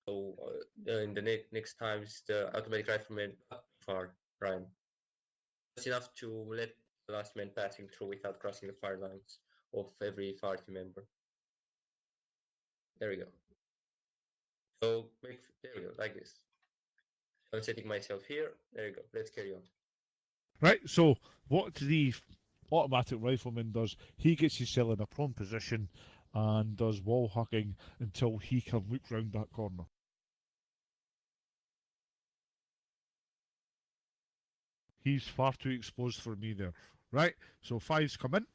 So in the next times, the automatic rifleman not too far, Ryan. That's enough to let the last man passing through without crossing the fire lines of every party member. There we go. So there we go, like this. I'm setting myself here. There you go. Let's carry on. right? So, what the automatic rifleman does, he gets himself in a prone position and does wall hugging until he can look round that corner. He's far too exposed for me there. Right? So, fives come in.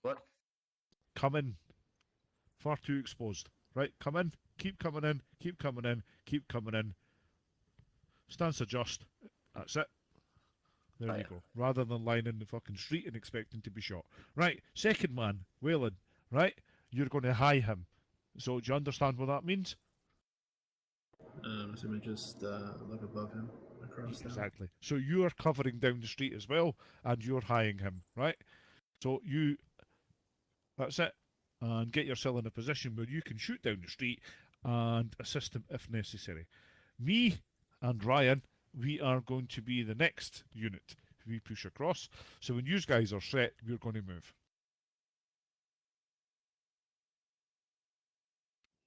What? Come in. Far too exposed. Right? Come in. Keep coming in. Keep coming in. Keep coming in. Stance adjust. That's it. There you Aye. go. Rather than lying in the fucking street and expecting to be shot. Right, second man, Whalen, right? You're going to high him. So do you understand what that means? Assuming just look above him, across down. Exactly. So you're covering down the street as well, and you're highing him, right? So that's it. And get yourself in a position where you can shoot down the street and assist him if necessary. Me and Ryan, we are going to be the next unit. We push across. So when you guys are set, we're going to move.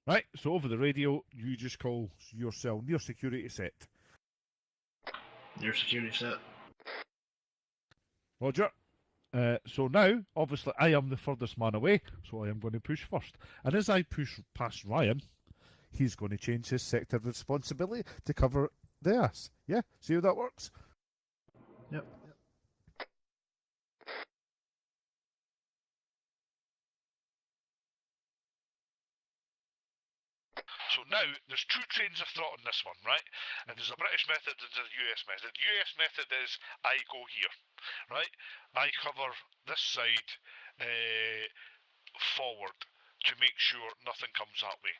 Right, so over the radio, you just call your cell near security set. Your security set. Roger. So now, obviously, I am the furthest man away, so I am going to push first. And as I push past Ryan, he's going to change his sector of responsibility to cover the ass. Yeah? See how that works? Yep. So now, there's two trains of thought on this one, right? And there's a British method and there's a US method. The US method is, I go here, right? I cover this side forward to make sure nothing comes that way.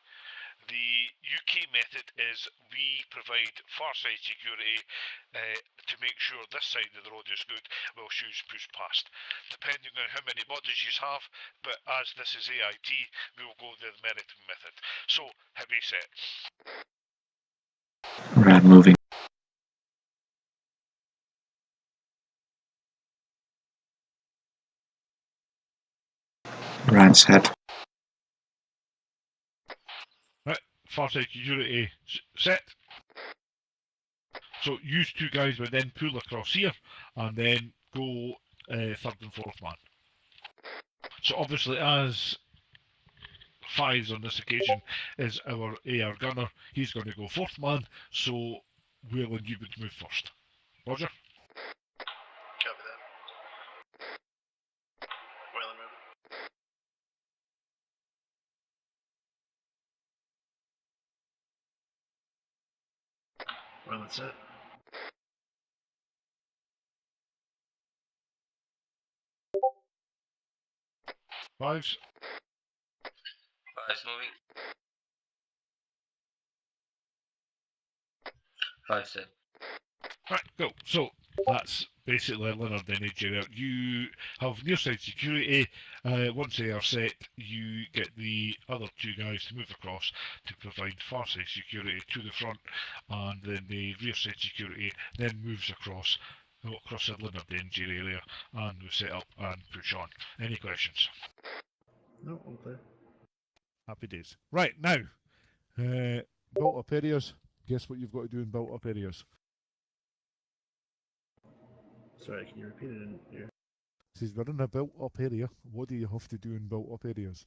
The UK method is we provide far side security to make sure this side of the road is good while shoes push past. Depending on how many bodies you have, but as this is AIT, we will go the American method. So, heavy set. Rad moving. Rad set. Far side security set. So you two guys would then pull across here and then go third and fourth man. So obviously as Fives on this occasion is our AR gunner, he's going to go fourth man, so Whalen, you would move first. Roger? Copy that. Whalen moving. Whalen set. Fives? Five's moving. Five set. Right, go. So that's basically Leonard Energy there. You have near side security. Once they are set, you get the other two guys to move across to provide far side security to the front, and then the rear side security then moves across the Leonard Energy area, and we set up and push on. Any questions? No, all clear. Happy days. Right, now, built up areas. Guess what you've got to do in built up areas? Sorry, can you repeat it in your... Says we're in a built up area. What do you have to do in built up areas?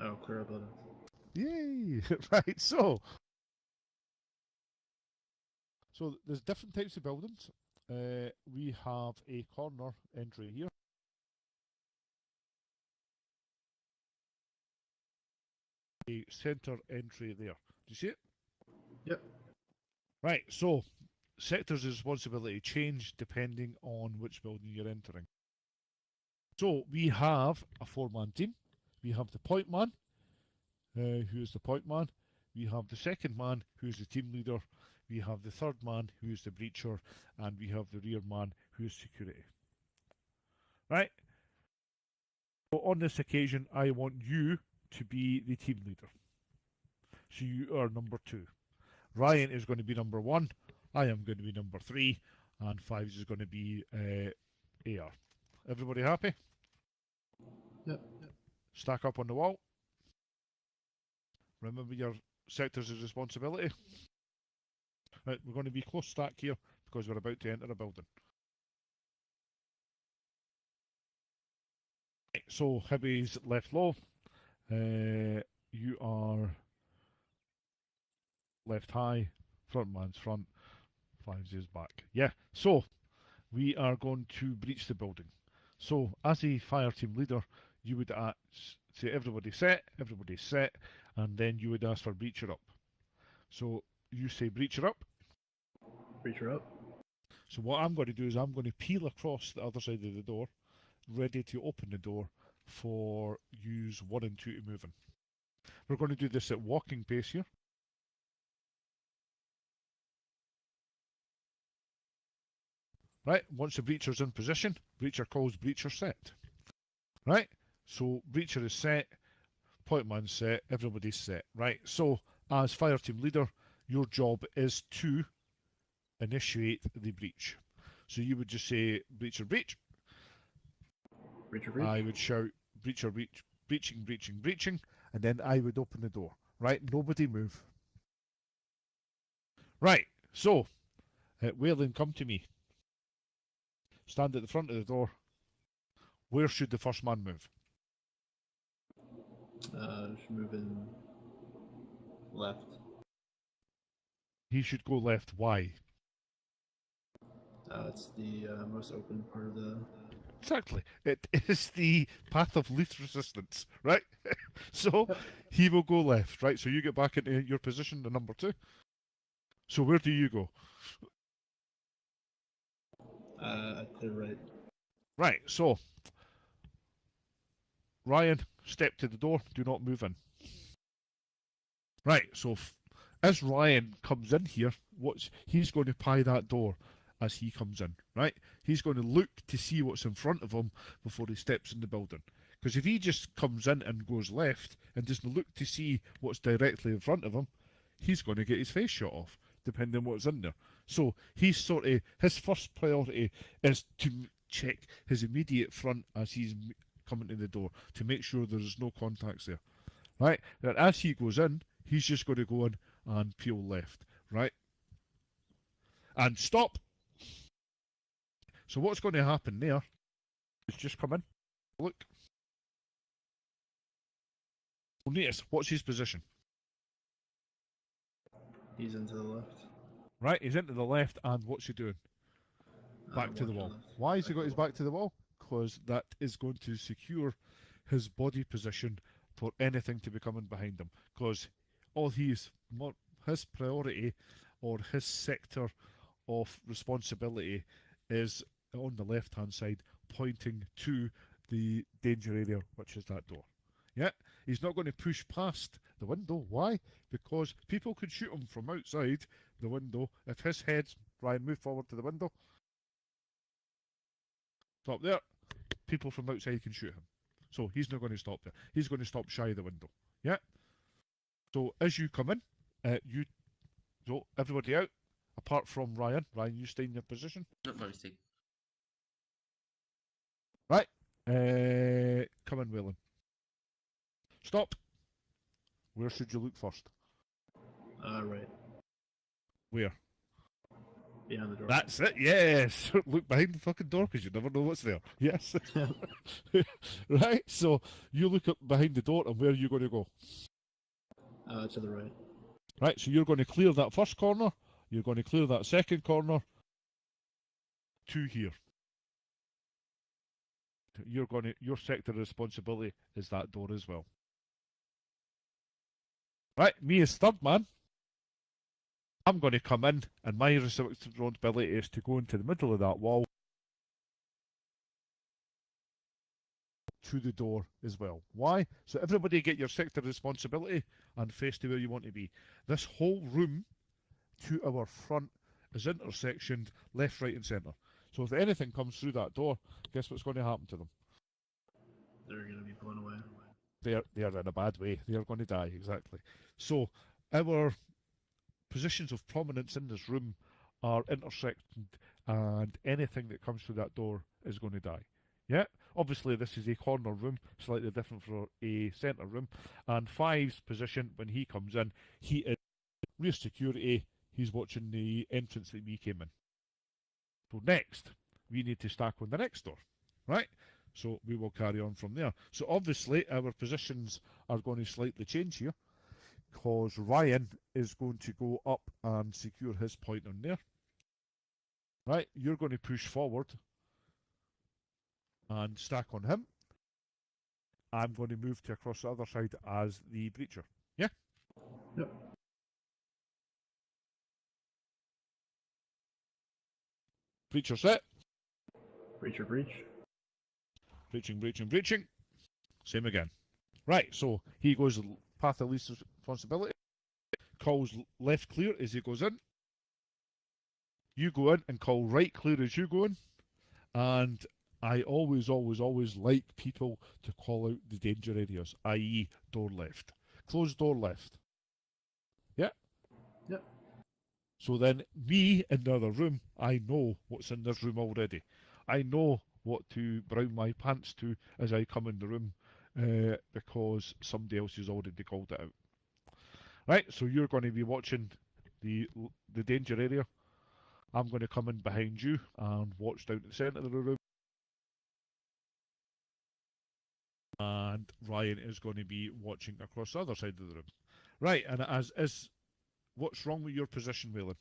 Oh, clear up buildings. Yay! Right, so there's different types of buildings. We have a corner entry here. A centre entry there. Do you see it? Yep. Right, so sectors of responsibility change depending on which building you're entering. So we have a four-man team. We have the point man, who is the point man. We have the second man, who is the team leader. We have the third man, who is the breacher, and we have the rear man, who is security. Right? So on this occasion, I want you to be the team leader. So you are number 2. Ryan is going to be number 1. I am going to be number 3, and Fives is going to be AR. Everybody happy? Yep. Stack up on the wall. Remember your sectors of responsibility. Right, we're going to be close stack here because we're about to enter a building. Right, so Hibby's left low. You are left high. Front man's front. Fives is back. Yeah, so we are going to breach the building. So as a fire team leader, you would say everybody's set, and then you would ask for breacher up. So you say breacher up. Breacher up. So what I'm going to do is I'm going to peel across the other side of the door, ready to open the door for use 1 and 2 to move in. We're going to do this at walking pace here. Right, once the breacher's in position, breacher calls breacher set. Right, so breacher is set, point man's set, everybody's set. Right, so as fire team leader, your job is to initiate the breach. So you would just say breacher breach. Breacher breach. I would shout breacher breach, breaching, breaching, breaching, and then I would open the door. Right, nobody move. Right, so Whalen, come to me. Stand at the front of the door. Where should the first man move? Should move in left. He should go left. Why? It's the most open part of the. Exactly. It is the path of least resistance, right? So he will go left, right? So you get back into your position, the number 2. So where do you go? To the right. Right, so Ryan, step to the door, do not move in. Right, so as Ryan comes in here, he's going to pie that door as he comes in, right? He's going to look to see what's in front of him before he steps in the building. Because if he just comes in and goes left and doesn't look to see what's directly in front of him, he's going to get his face shot off, depending on what's in there. So he's his first priority is to check his immediate front as he's coming to the door to make sure there's no contacts there, right? And as he goes in, he's just going to go in and peel left, right? And stop. So what's going to happen there is just come in, look. Well, notice, what's his position? He's into the left. Right, he's into the left, and what's he doing? Back to the wall. Why has he got his back to the wall? Because that is going to secure his body position for anything to be coming behind him. Because his priority or his sector of responsibility is on the left hand side, pointing to the danger area, which is that door. Yeah, he's not going to push past the window. Why? Because people could shoot him from outside the window. If his head's, Ryan, move forward to the window. Stop there. People from outside can shoot him. So he's not going to stop there. He's going to stop shy of the window. Yeah? So as you come in, so everybody out, apart from Ryan. Ryan, you stay in your position. Not my mistake. Right. Come in, Whalen. Stop. Where should you look first? Right. Where? Behind the door. That's it, yes! Look behind the fucking door because you never know what's there. Yes. Right, so you look up behind the door and where are you going to go? To the right. Right, so you're going to clear that first corner, you're going to clear that second corner, to here. Your sector of responsibility is that door as well. Right, me as third man, I'm going to come in, and my responsibility is to go into the middle of that wall to the door as well. Why? So everybody get your sector responsibility and face to where you want to be. This whole room to our front is intersectioned left, right and centre. So if anything comes through that door, guess what's going to happen to them? They're going to be blown away. They are in a bad way. They are going to die, exactly. So our positions of prominence in this room are intersected, and anything that comes through that door is going to die. Yeah? Obviously, this is a corner room, slightly different from a centre room. And 5's position, when he comes in, he is rear security. He's watching the entrance that we came in. So next, we need to stack on the next door, right? So we will carry on from there. So obviously, our positions are going to slightly change here, because Ryan is going to go up and secure his point on there. Right, you're going to push forward and stack on him. I'm going to move to across the other side as the breacher. Yeah? Yep. Breacher set. Breacher breach. Breaching. Same again. Right, so he goes path of least responsibility. Calls left clear as he goes in. You go in and call right clear as you go in. And I always like people to call out the danger areas, i.e. door left. Closed door left. Yeah? Yep. So then, me in the other room, I know what's in this room already. I know what to brown my pants to as I come in the room, because somebody else has already called it out. Right, so you're going to be watching the danger area. I'm going to come in behind you and watch down the centre of the room. And Ryan is going to be watching across the other side of the room. Right, and as is, what's wrong with your position, Waylon?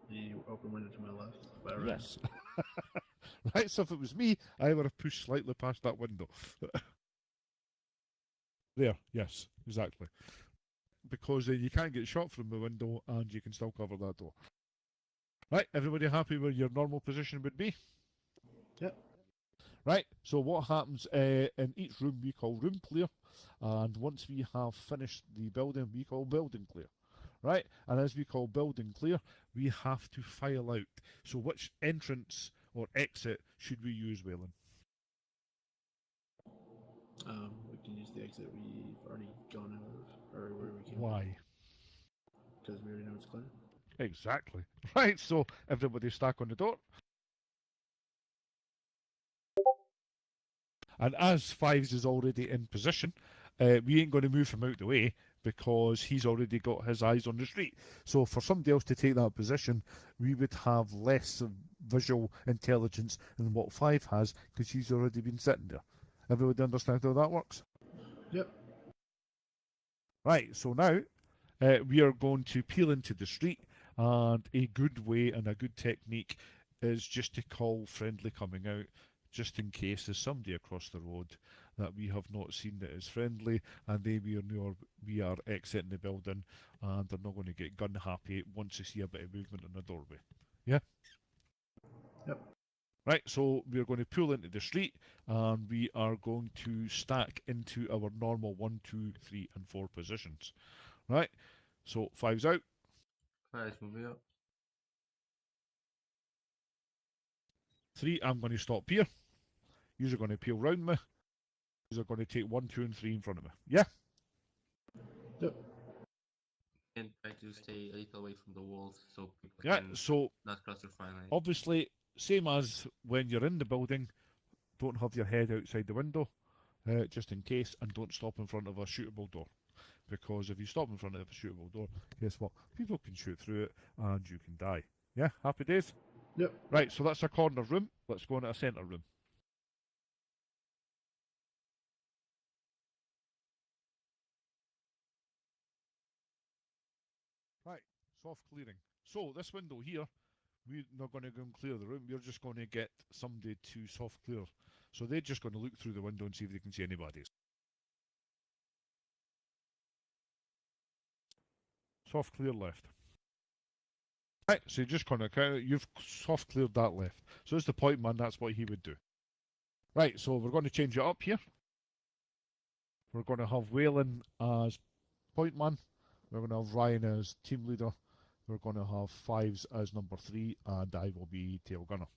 The open window to my left. By right. Yes. Right, so if it was me, I would have pushed slightly past that window. There, yes, exactly. Because you can't get shot from the window and you can still cover that door. Right, everybody happy where your normal position would be? Yep. Right, so what happens in each room we call room clear, and once we have finished the building we call building clear. Right, and as we call building clear, we have to file out. So which entrance or exit should we use, Waylon? We can use the exit we've already gone out of, or where we came. Why? Because we already know it's clear. Exactly. Right, so everybody stack on the door. And as Fives is already in position, we ain't going to move him out the way because he's already got his eyes on the street. So for somebody else to take that position, we would have less visual intelligence than what Five has because he's already been sitting there. Everybody understand how that works? Yep. Right, so now we are going to peel into the street, and a good way and a good technique is just to call friendly coming out, just in case there's somebody across the road that we have not seen that is friendly, and we are exiting the building, and they're not going to get gun happy once they see a bit of movement in the doorway. Yeah? Yep. Right, so we're going to pull into the street, and we are going to stack into our normal 1, 2, 3, and 4 positions. Right, so Five's out. Guys, moving up. 3, I'm going to stop here. You're going to peel round me. You're going to take 1, 2, and 3 in front of me. Yeah? Yep. And try to stay a little away from the walls so people Yeah, can so not cross their fine line. obviously, same as when you're in the building, don't have your head outside the window, just in case, and don't stop in front of a shootable door. Because if you stop in front of a shootable door, guess what? People can shoot through it and you can die. Yeah? Happy days? Yep. Right, so that's a corner room. Let's go into a centre room. Right, soft clearing. So this window here, we're not going to go and clear the room. We're just going to get somebody to soft clear. So they're just going to look through the window and see if they can see anybody. Soft clear left. Right, so you're just going to count it. You've soft cleared that left. So it's the point man, that's what he would do. Right, so we're going to change it up here. We're going to have Waylon as point man. We're going to have Ryan as team leader. We're going to have Fives as number 3, and I will be tail gunner.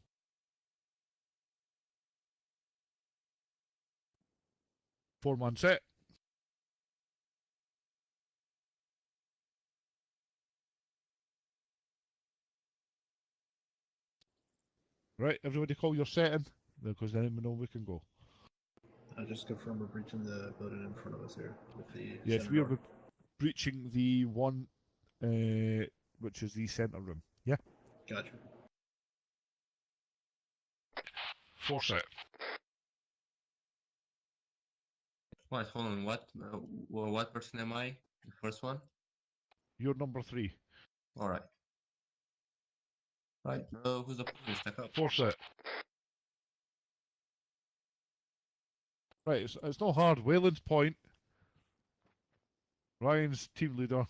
Four-man set. Right, everybody call your setting, because then we know we can go. I just confirm we're breaching the building in front of us here with the Yes, center we are door. breaching the one, which is the centre room. Yeah? Gotcha. 4 set. What? Hold on. What person am I? The first one. You're number 3. All right. Right. Who's the person? Stack up. 4 set. Right, it's not hard. Wayland's point. Ryan's team leader.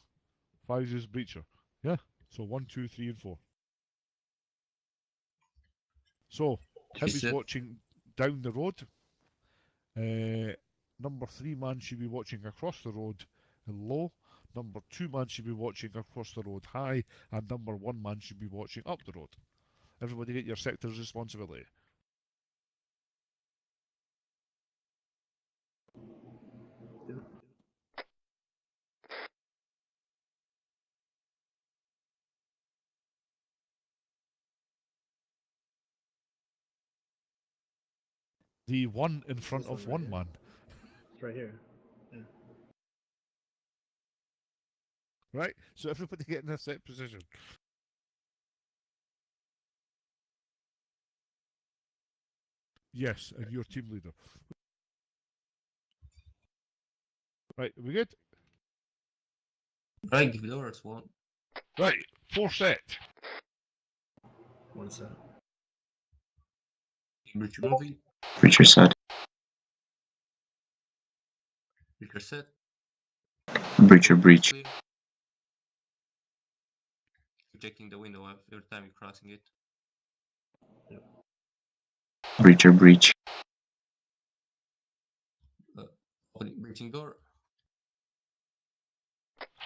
Fives is breacher. Yeah. So 1, 2, 3, and 4. So She's Hibby's set. watching down the road. Number 3 man should be watching across the road low. Number 2 man should be watching across the road high, and number 1 man should be watching up the road. Everybody get your sector's responsibility. The one in front this of one one right man. It's right here. Yeah. Right? So everybody get in a set position. Yes, and your team leader. Right, are we good? Right, give the orders one. Right, 4 set. One set. Breacher moving. Breacher set. Breacher set. Breacher breach. Clear. Keep checking the window every time you're crossing it. Breacher breach. Breaching door.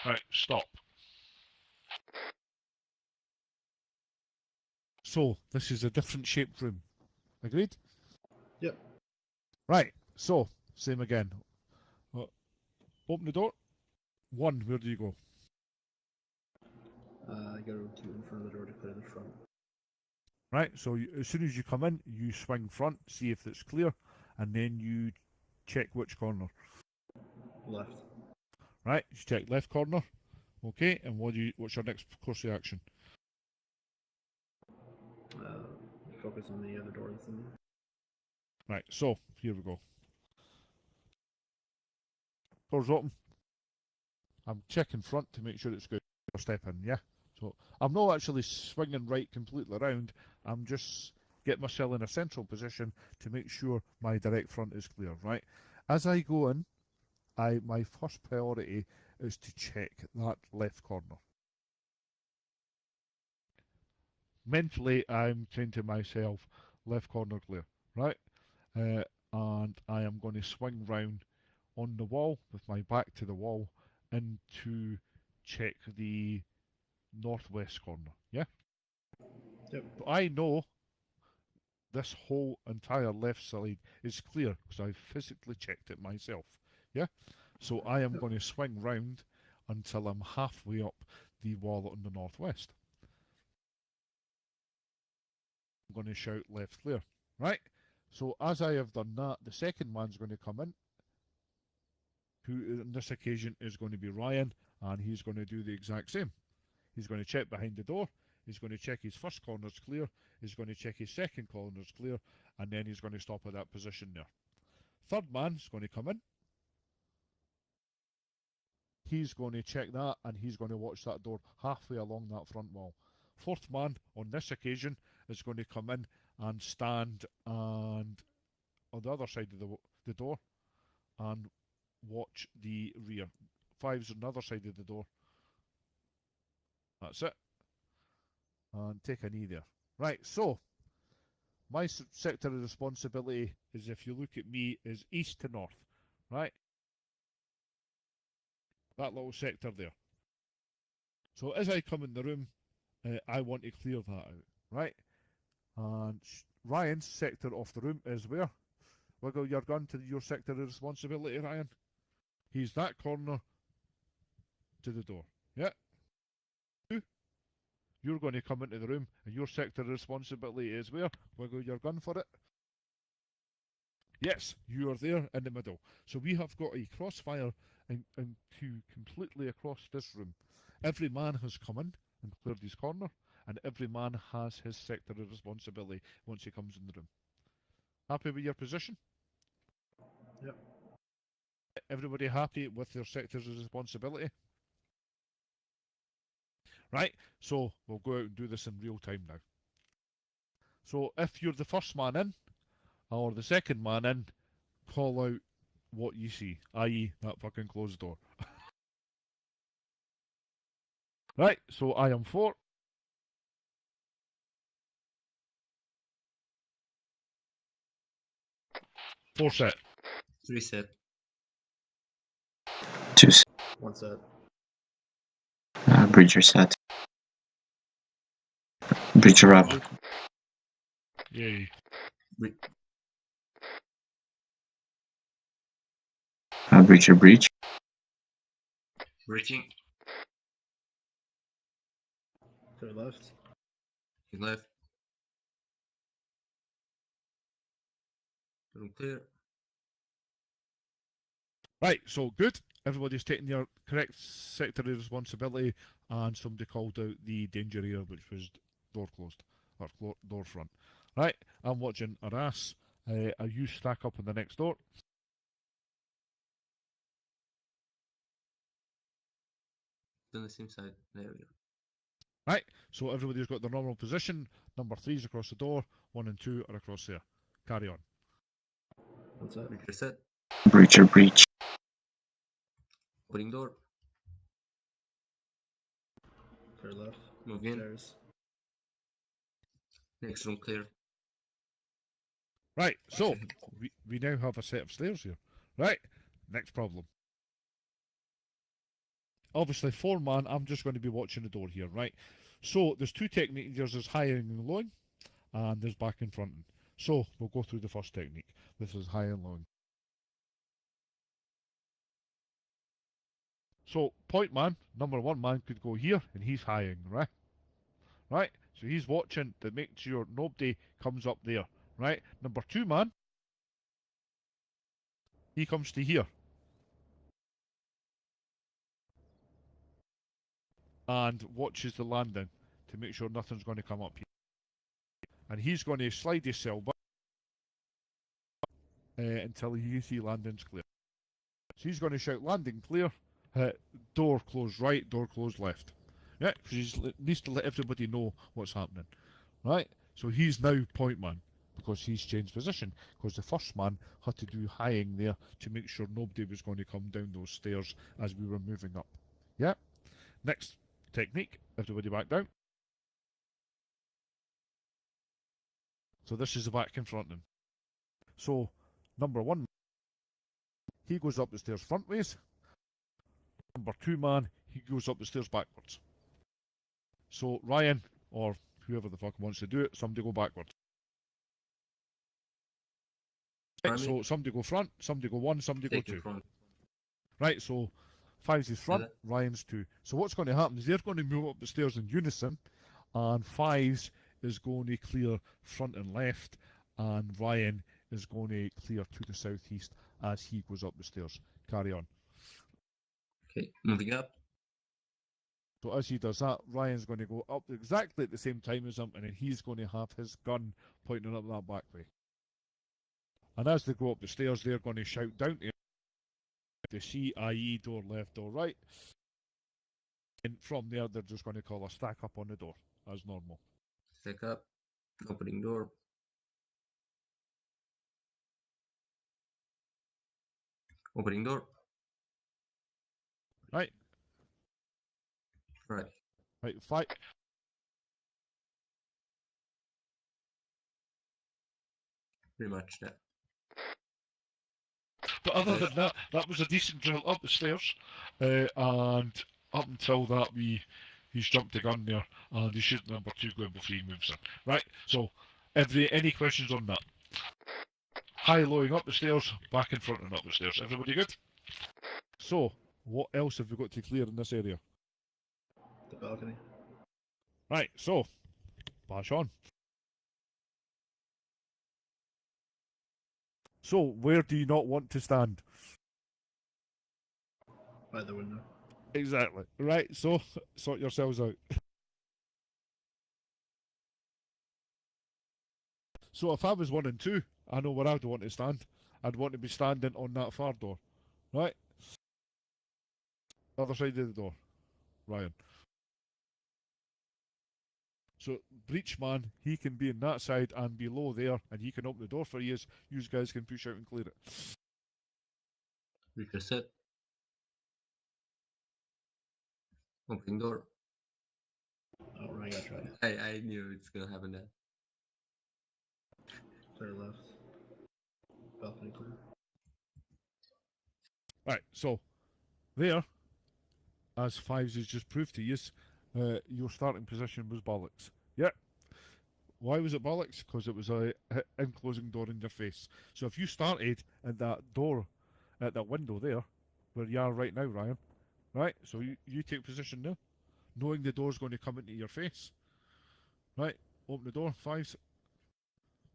Right, stop. So, this is a different shaped room. Agreed? Yep. Right, so, same again. Open the door. 1, where do you go? I go to in front of the door to put it in the front. Right, so as soon as you come in, you swing front, see if it's clear, and then you check which corner. Left. Right, you check left corner. Okay, and what's your next course of action? Focus on the other door that's in there. Right, so here we go. Door's open. I'm checking front to make sure it's good. Step in, yeah? So I'm not actually swinging right completely around. I'm just getting myself in a central position to make sure my direct front is clear, right? As I go in, my first priority is to check that left corner. Mentally, I'm saying to myself, left corner clear, right? And I am going to swing round on the wall with my back to the wall and to check the northwest corner, yeah? Yep. So I know this whole entire left side is clear because I physically checked it myself, yeah? So I am going to swing round until I'm halfway up the wall on the northwest. I'm going to shout left clear, right? So as I have done that, the second man's going to come in, who on this occasion is going to be Ryan, and he's going to do the exact same. He's going to check behind the door, he's going to check his first corner's clear, he's going to check his second corner's clear, and then he's going to stop at that position there. Third man's going to come in, he's going to check that, and he's going to watch that door halfway along that front wall. Fourth man, on this occasion, is going to come in and stand and on the other side of the door and watch the rear. Five's on the other side of the door. That's it. And take a knee there. Right, so my sector of responsibility is, if you look at me, is east to north. Right? That little sector there. So as I come in the room, I want to clear that out. Right? And Ryan's sector of the room is where? Wiggle your gun to your sector of responsibility, Ryan. He's that corner to the door. Yeah? You're going to come into the room, and your sector of responsibility is where? Wiggle your gun for it. Yes, you are there in the middle. So we have got a crossfire and to completely across this room. Every man has come in and cleared his corner, and every man has his sector of responsibility once he comes in the room. Happy with your position? Yep. Everybody happy with their sectors of responsibility? Right, so we'll go out and do this in real time now. So if you're the first man in, or the second man in, call out what you see, i.e. that fucking closed door. Right, so I am 4. Four set. 3 set. 2 set. One set. Breacher set. Breacher up. Yay. Breacher breach. Breaching. Clear left. He left. Room clear. Right, so good. Everybody's taking their correct sector of responsibility, and somebody called out the danger area, which was door closed, or door front. Right, I'm watching our ass. Are you stack up on the next door? On the same side. There we go. Right, so everybody's got their normal position. Number 3's across the door, 1 and 2 are across there. Carry on. One set. Breacher set. Breacher breach. Opening door. Clear left. Move in. Stairs. Next room clear. Right, so we now have a set of stairs here. Right, next problem. Obviously, 4-man, I'm just going to be watching the door here, right? So there's 2 techniques. There's highing and lowing, and there's back and fronting. So we'll go through the first technique. This is high and lowing. So point man, number 1 man could go here, and he's highing, right? Right? So he's watching to make sure nobody comes up there, right? Number 2 man, he comes to here. And watches the landing to make sure nothing's going to come up here. And he's going to slide his cell back until he see landing's clear. So he's going to shout landing clear, door closed right, door closed left. Yeah, because he needs to let everybody know what's happening. Right? So he's now point man because he's changed position. Because the first man had to do highing there to make sure nobody was going to come down those stairs as we were moving up. Yeah? Next technique, everybody back down. So this is the back and fronting. So number 1, he goes up the stairs frontways. Number 2 man, he goes up the stairs backwards. So Ryan, or whoever the fuck wants to do it, somebody go backwards. Right, so somebody go front, somebody go 1, somebody go 2. Front. Right, so 5's is front, Ryan's 2. So what's going to happen is they're going to move up the stairs in unison, and 5's is going to clear front and left, and Ryan is going to clear to the southeast as he goes up the stairs. Carry on. Okay, moving up. So as he does that, Ryan's going to go up exactly at the same time as him, and then he's going to have his gun pointing up that back way. And as they go up the stairs, they're going to shout down to him to see, i.e. door left, door right. And from there, they're just going to call a stack up on the door, as normal. Stack up. Opening door. Opening door. Right? Right. Right, fight. Pretty much that. But other than that, that was a decent drill up the stairs. And up until that, he's jumped the gun there, and he's shooting number 2 going before he moves in. Right, so any questions on that? High lowing up the stairs, back in front and up the stairs. Everybody good? So, what else have we got to clear in this area? The balcony. Right, so, bash on. So, where do you not want to stand? By the window. Exactly. Right, so, sort yourselves out. So, if I was 1 and 2, I know where I'd want to stand. I'd want to be standing on that far door. Right? Other side of the door. Ryan. So, breach man, he can be in that side and below there, and he can open the door for you. You guys can push out and clear it. Breacher set. Opening door. Oh, right, I tried. I knew it's gonna happen then. Clear left. Balcony clear. Right, so there, as Fives has just proved to you, your starting position was bollocks. Yeah. Why was it bollocks? Because it was a enclosing door in your face. So if you started at that door, at that window there, where you are right now, Ryan, right? So you take position there, knowing the door's going to come into your face. Right? Open the door, Fives.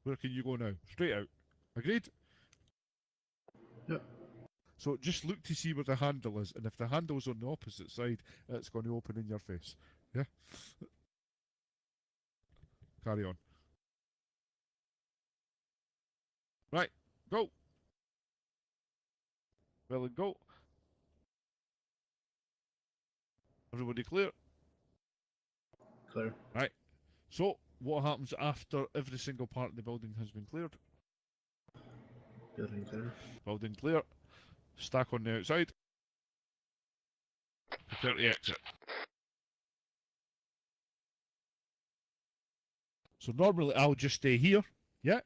Where can you go now? Straight out. Agreed? Yep. So just look to see where the handle is, and if the handle's on the opposite side, it's going to open in your face. Yeah? Carry on. Right, go. Well and go. Everybody clear? Clear. Right. So, what happens after every single part of the building has been cleared? Building clear. Building clear. Stack on the outside. Prepare to exit. So normally I'll just stay here, yeah?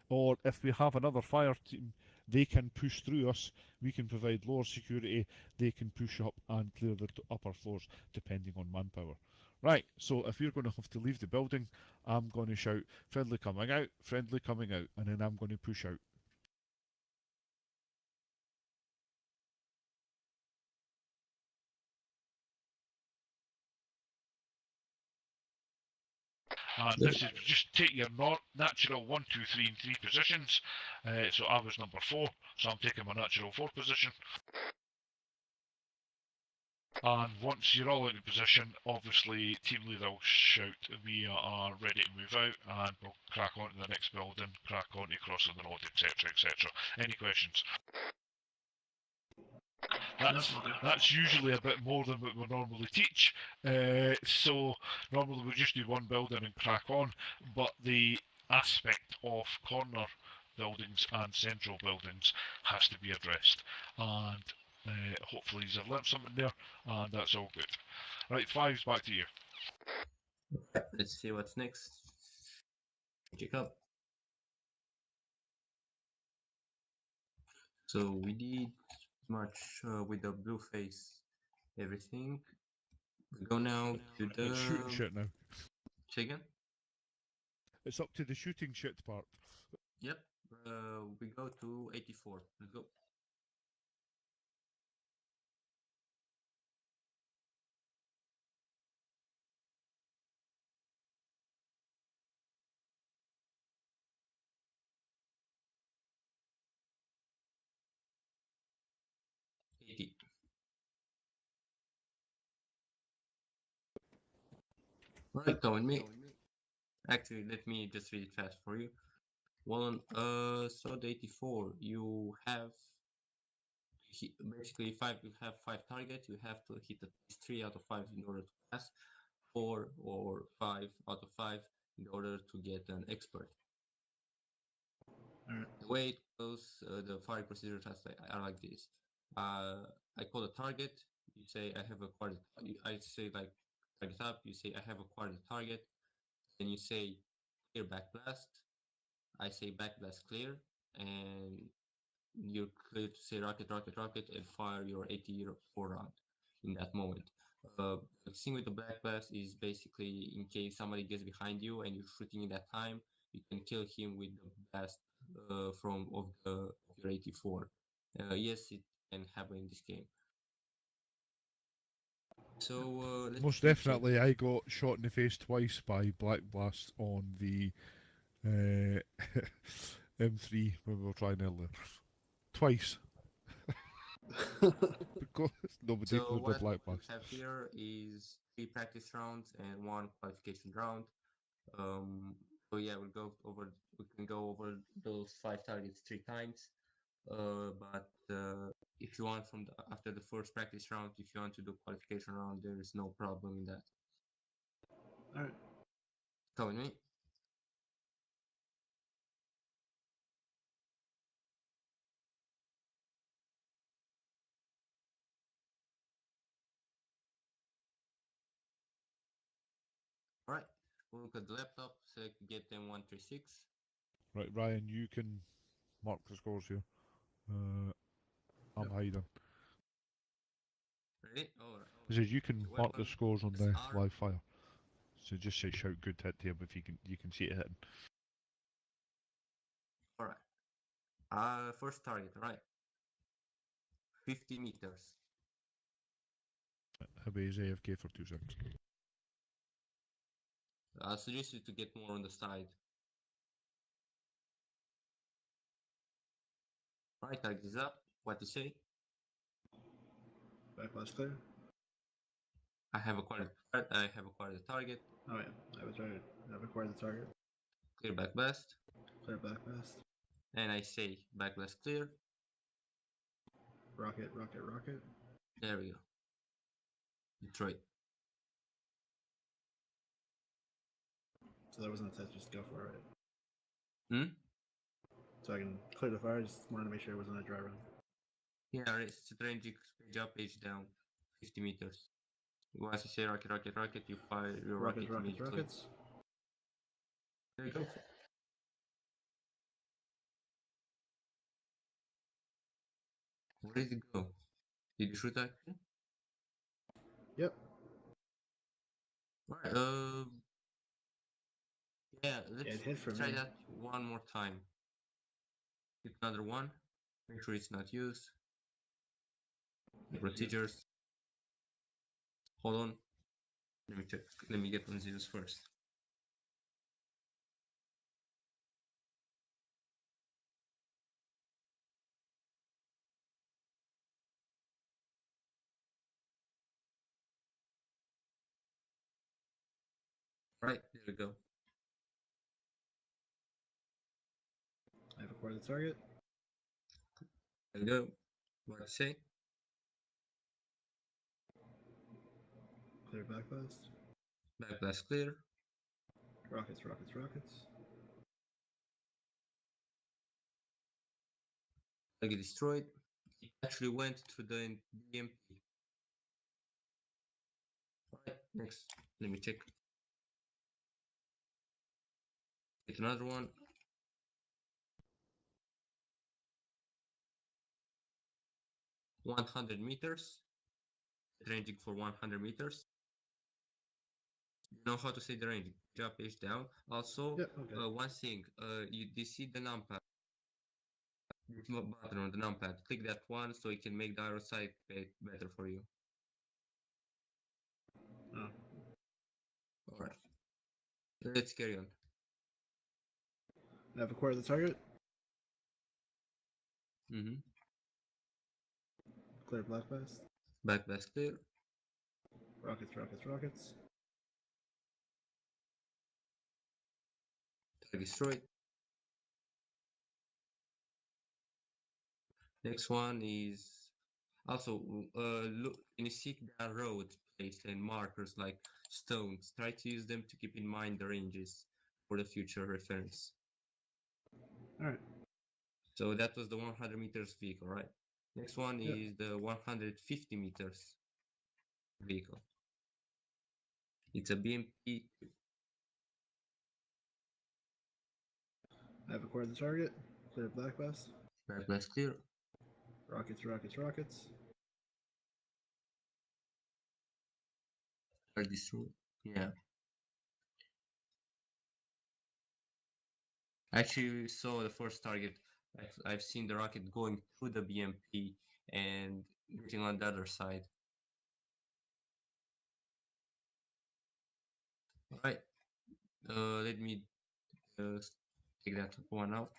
Or if we have another fire team, they can push through us. We can provide lower security. They can push up and clear the upper floors, depending on manpower. Right, so if you're going to have to leave the building, I'm going to shout, friendly coming out, and then I'm going to push out. And this is just take your natural 1, 2, 3, and 3 positions. So I was number 4, so I'm taking my natural 4 position. And once you're all in position, obviously team leader will shout, we are ready to move out, and we'll crack on to the next building, crack on to crossing the road, etc, etc. Any questions? That's usually a bit more than what we normally teach. So normally we just do one building and crack on, but the aspect of corner buildings and central buildings has to be addressed. And hopefully you've learnt something there, and that's all good. Right, Fives, back to you. Let's see what's next. Check up. So we did much with the blue face, everything. We go now to the. It's shooting shit now. Say again? It's up to the shooting shit part. Yep. We go to 84. Let's go. Right, come with me. Actually, let me just read it fast for you. One, so the 84, you have basically you have 5 targets. You have to hit at least 3 out of 5 in order to pass, 4 or 5 out of 5 in order to get an expert. Alright. The way it goes, the firing procedures are like this. I call a target. You say I have acquired. I say like target up. You say I have acquired the target. Then you say clear backblast. I say backblast clear, and you're clear to say rocket, rocket, rocket, and fire your 84 round in that moment. The thing with the backblast is basically in case somebody gets behind you and you're shooting in that time, you can kill him with the blast from your 84. Yes, it can happen in this game. So Most definitely, I got shot in the face twice by Black Blast on the M3 when we were trying earlier. Twice. Because nobody So cleared the what Black we Blast. have here is 3 practice rounds and 1 qualification round. So yeah, we can go over those 5 targets 3 times. But if you want after the first practice round, if you want to do qualification round, there is no problem in that. Alright. Come with me. Alright, we'll look at the laptop, select get M136. Right, Ryan, you can mark the scores here. I'm Yep. hiding. Ready? Alright. It says you can mark the Weapon, scores on the SR. live fire. So just say shout good hit to him if you can see it hitting. Alright. First target, right? 50 meters. He'll be his AFK for 2 seconds. I suggest you to get more on the side. Right, target is up. What to say? Backlash clear. I have acquired the target. Oh yeah, I was right. I've acquired the target. Clear backblast. Clear backblast. And I say backblast clear. Rocket, rocket, rocket. There we go. Detroit. So that wasn't a test, just go for it. Hmm? So I can clear the fire, just wanted to make sure it wasn't a dry run. Yeah, it's strategic page up, page down. 50 meters. Once you say rocket, rocket, rocket, you fire your rocket Rockets, rockets, immediately. rockets. There you go. Where did it go? Did you shoot that? Yep. Right. Yeah. Let's it hit for try me. that one more time. Hit another one. Make sure it's not used. The procedures. Hold on. Let me check. Let me get on zeros first. Right, there we go. I've acquired the target. There we go. What to say? Clear backblast. Backblast clear. Rockets, rockets, rockets. Target destroyed. It actually went to the BMP. Alright, next. Let me check. Get another one. $100 meters. Ranging for 100 meters. You know how to say the range. Jump page down. Also, Yep, okay. one thing. You see the numpad. This button on the numpad. Click that one so it can make the arrow side better for you. Oh. Alright. Let's carry on. I've acquired the target. Mm-hmm. Clear backblast. Backblast clear. Rockets, rockets, rockets. Target destroyed. Next one is also look. When you seek the road placed and markers like stones, try to use them to keep in mind the ranges for the future reference. Alright. So that was the 100 meters vehicle, right? Next one Yep. is the 150 meters vehicle. It's a BMP. I've acquired the target. Clear backblast. Backblast clear. Rockets, rockets, rockets. Target destroyed. Yeah. Actually, we saw the first target. I've seen the rocket going through the BMP and getting on the other side. All right. Let me take that one out.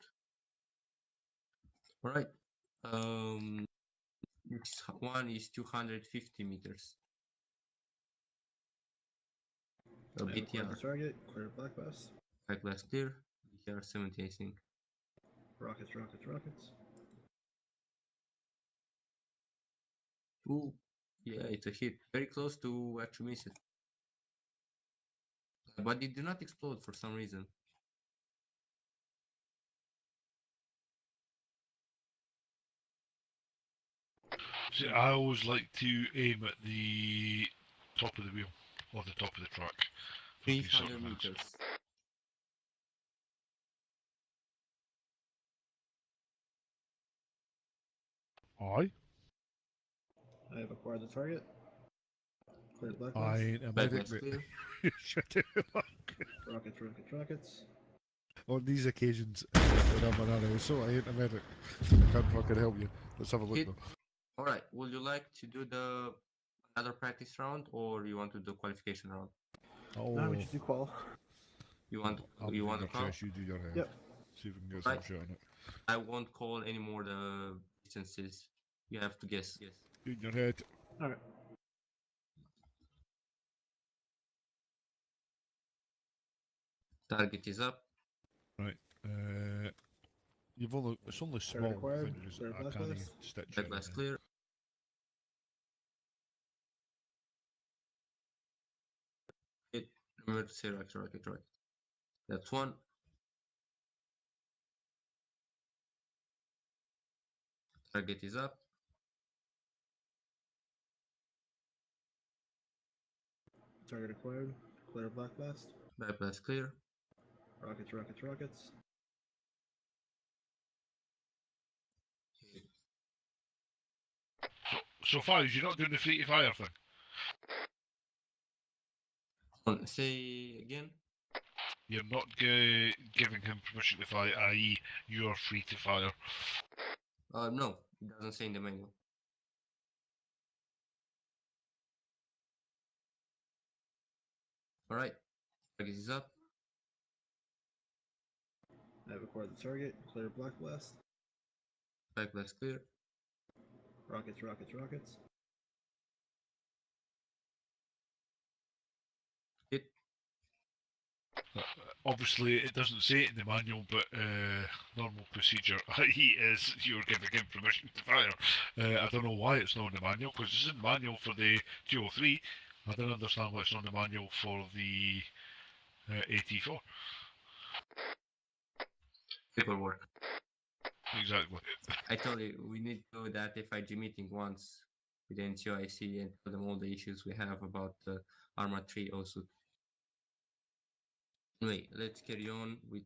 All right. Next one is 250 meters. I've acquired BTR. the target. Clear backblast. Backblast clear. BTR 70, I think. Rockets, rockets, rockets. Ooh, yeah, it's a hit. Very close to actually miss it. But it did not explode for some reason. See, I always like to aim at the top of the wheel, or the top of the track. me 300 circle minutes. meters. Aye. I have acquired the target. Clear the blacklist. I ain't a Back medic, left clear. mate. Shut it up. Rockets, rockets, rockets. On these occasions, when I'm an RA, so I ain't a medic. I can't fucking help you. Let's have a look Hit. though. All right. Would you like to do the another practice round, or you want to do qualification round? Oh, Now we just do qual. You want I'll you do want your to call? chest, you do your head. Yep. See if we can get some Right. shit on it. I won't call any more the distances. You have to guess. Yes. Do your head. Alright. Target is up. Right. You've only it's only small Target acquired. fingers. Clear I can't blacklist. stitch Back it. left clear. Hit. Remember to say right. That's one. Target is up. Target acquired. Clear blacklist. Back left clear. Rockets, rockets, rockets. So far, you're not doing the free to fire thing. Say again. You're not giving him permission to fire, i.e., you're free to fire. No, it doesn't say in the manual. All right. Target is up. I have acquired the target. Clear blacklist. Back left clear. Rockets, rockets, rockets. Hit. Obviously, it doesn't say it in the manual, but normal procedure, i.e., is you're giving him permission to fire. I don't know why it's not in the manual, because it's in the manual for the 203. I don't understand why it's not in the manual for the AT4. Paperwork. Exactly. I told you we need to do that FIG meeting once with the NCOIC and tell them all the issues we have about the Arma 3 also. Anyway, let's carry on with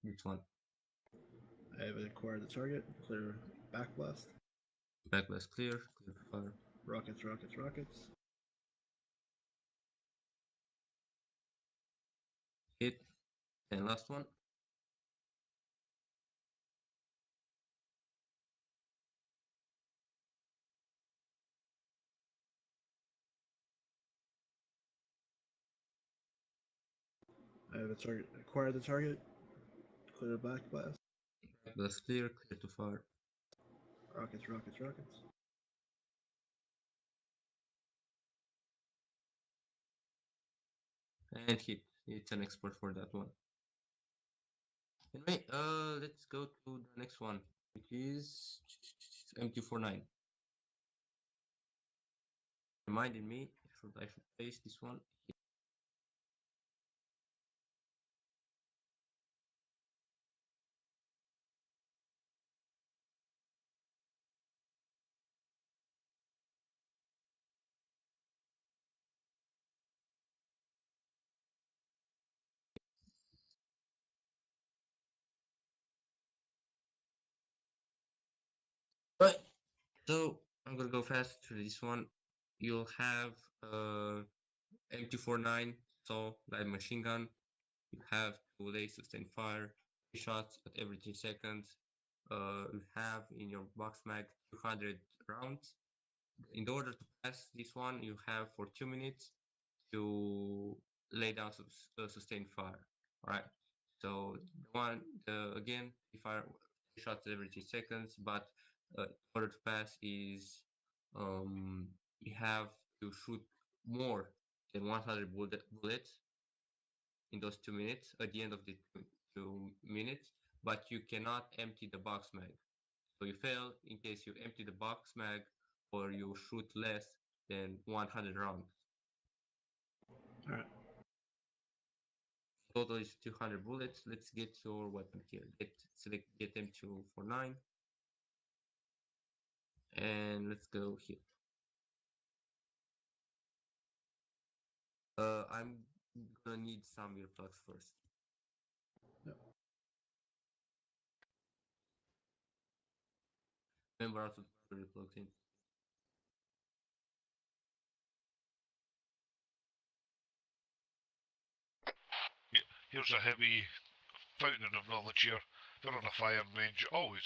this one. I have acquired the target. Clear backblast. Back left clear to fire. Rockets, rockets, rockets. Hit. And last one. I have a target. Acquired the target. Clear backblast. Back left clear to fire. Rockets, rockets, rockets. And hit. It's an export for that one. Anyway, let's go to the next one, which is M249. Reminding me, I should paste this one. Right. So I'm gonna go fast through this one. You'll have M249, so light machine gun. You have to lay sustain fire, 3 shots at every 3 seconds. You have in your box mag 200 rounds. In order to pass this one, you have for 2 minutes to lay down sustained fire. All right. So again, if I 3 shots every 3 seconds, but in order to pass is you have to shoot more than 100 bullets in those 2 minutes at the end of the 2 minutes, but you cannot empty the box mag. So you fail in case you empty the box mag or you shoot less than 100 rounds. Alright. Total is 200 bullets. Let's get your weapon here. Get M249. And let's go here. I'm gonna need some earplugs first. Yep. Remember how to put earplugs in. Here's a heavy fountain of knowledge here. If you're on a firing range, always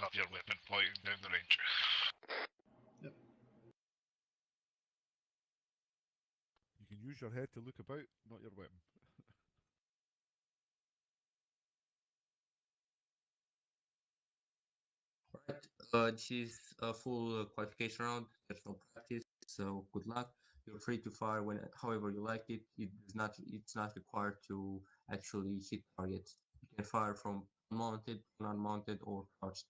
have your weapon pointing down the range. Yep. You can use your head to look about, not your weapon. Alright, this is a full qualification round. There's no practice, so good luck. You're free to fire when, however you like it. It's not required to actually hit targets. You can fire from mounted, unmounted, or crouched.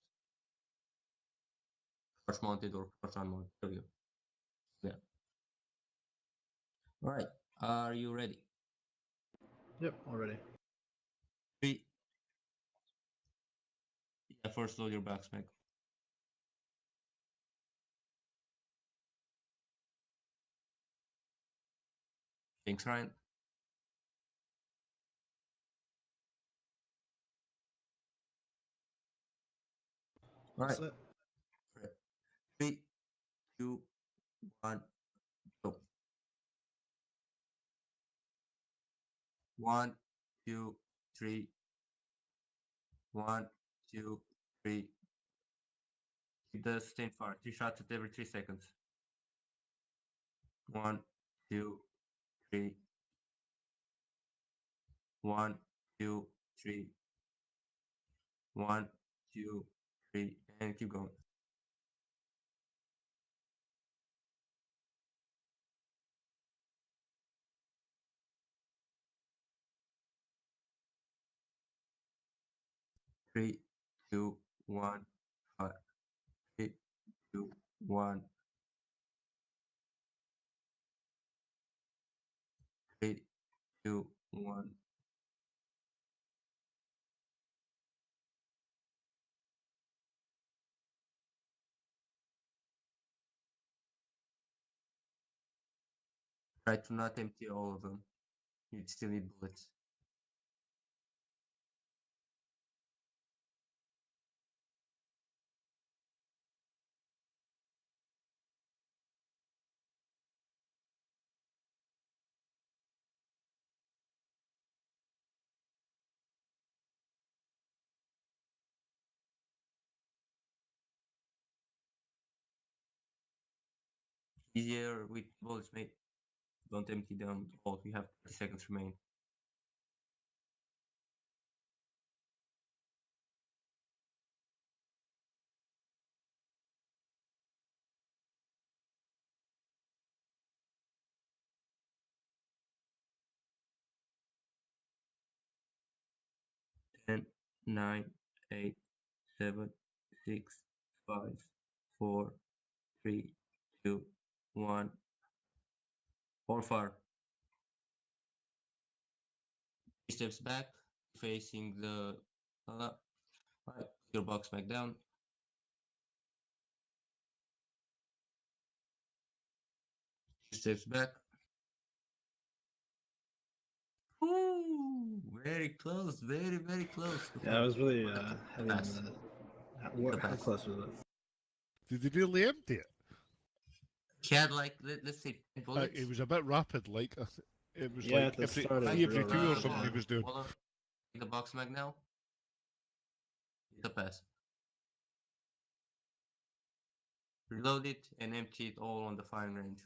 Crouch mounted or crouch unmounted. There we go. Yeah. All right. Are you ready? Yep, already. 3. Yeah, first load your backsmith. Thanks, Ryan. All right. Set. 3, 2, 1, go. 1, 2, 3. 1, 2, 3. Keep the sustained fire. 3 shots at every 3 seconds. 1, 2, 3. 1, 2, 3. 1, 2, 3, and keep going. Three, two, one, fire. 3, 2, 1. 3, 2, 1. Try to not empty all of them. You still need bullets. Easier with bullets, mate. Don't empty them all. We have 30 seconds remain. Ten, 9, 8, 7, 6, 5, 4, 3, 2, 1. All fire. 3 steps back, facing the right, your box back down. 2 steps back. Ooh, very close, very, very close. Yeah, I was really heavy on Pass. the. The How pass. close was it? Did they nearly empty it? He had like let's say 10 bullets. It was a bit rapid, like it was Yeah, like at the every start it was three every real two or rapid, something yeah. he was doing. Hold on. Take the box mag now. The pass. Reload it and empty it all on the firing range.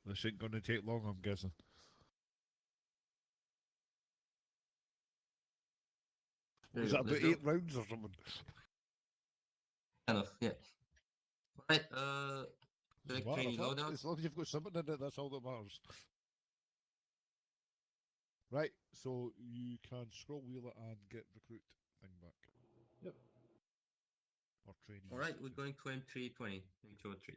This ain't gonna take long, I'm guessing. There Was you that go, let's about go. 8 rounds or something? Kind of, yeah. Right, select Doesn't training matter, loadout. as long as you've got something in it, that's all that matters. Right, so you can scroll wheel it and get recruit thing back. Yep. Or training. Alright, we're going to M320, M203.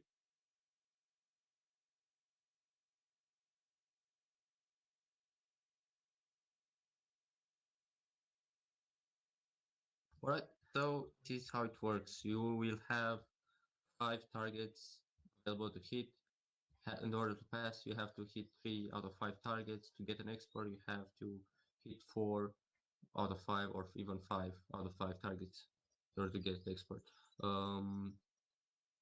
Alright, so this is how it works. You will have 5 targets available to hit. In order to pass, you have to hit 3 out of 5 targets. To get an expert, you have to hit 4 out of 5 or even 5 out of 5 targets in order to get the expert.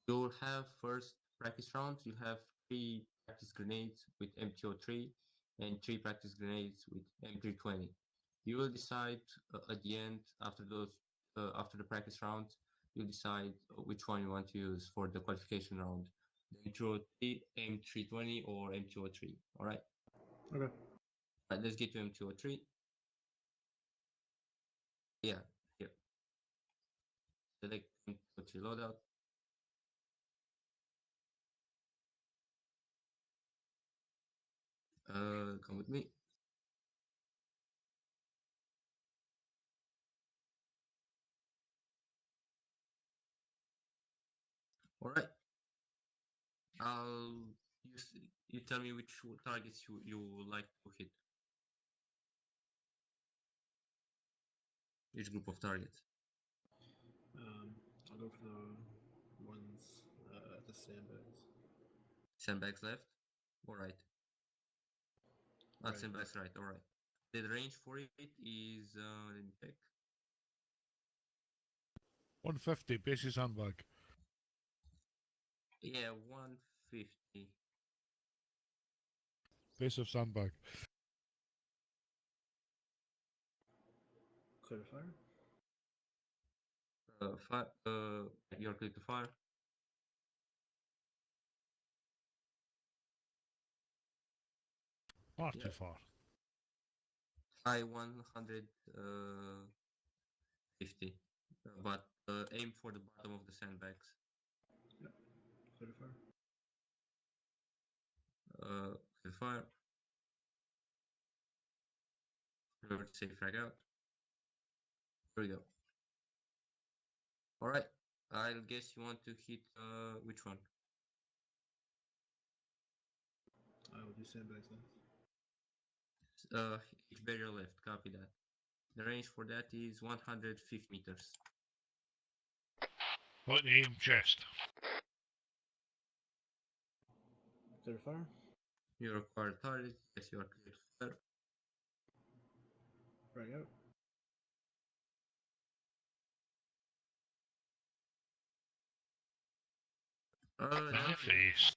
You'll have first practice rounds. You have 3 practice grenades with MTO3 and 3 practice grenades with M320. You will decide at the end, after the practice rounds, you'll decide which one you want to use for the qualification round. The M203, M320, or M203. All right. Okay. All right, let's get to M203. Yeah, here. Select M203 loadout. Come with me. All right. You tell me which targets you would like to hit. Which group of targets? I'll go for the ones at the sandbags. Sandbags left or right? Right. Sandbags right. All right. The range for it is let me check. 150, basis handbag. Yeah, 150. Base of sandbag. Clear to fire. You're clear to fire. Far Yeah. too far. High 150, but aim for the bottom of the sandbags. Clear to fire. Clear to fire. Remember to say frag out. Here we go. All right. I'll guess you want to hit which one? I will do sandbags left. Each barrier left. Copy that. The range for that is 150 meters. What the aim chest? Clear to fire. You require target. Yes, you are clear to fire. Frag out. In Now, the face.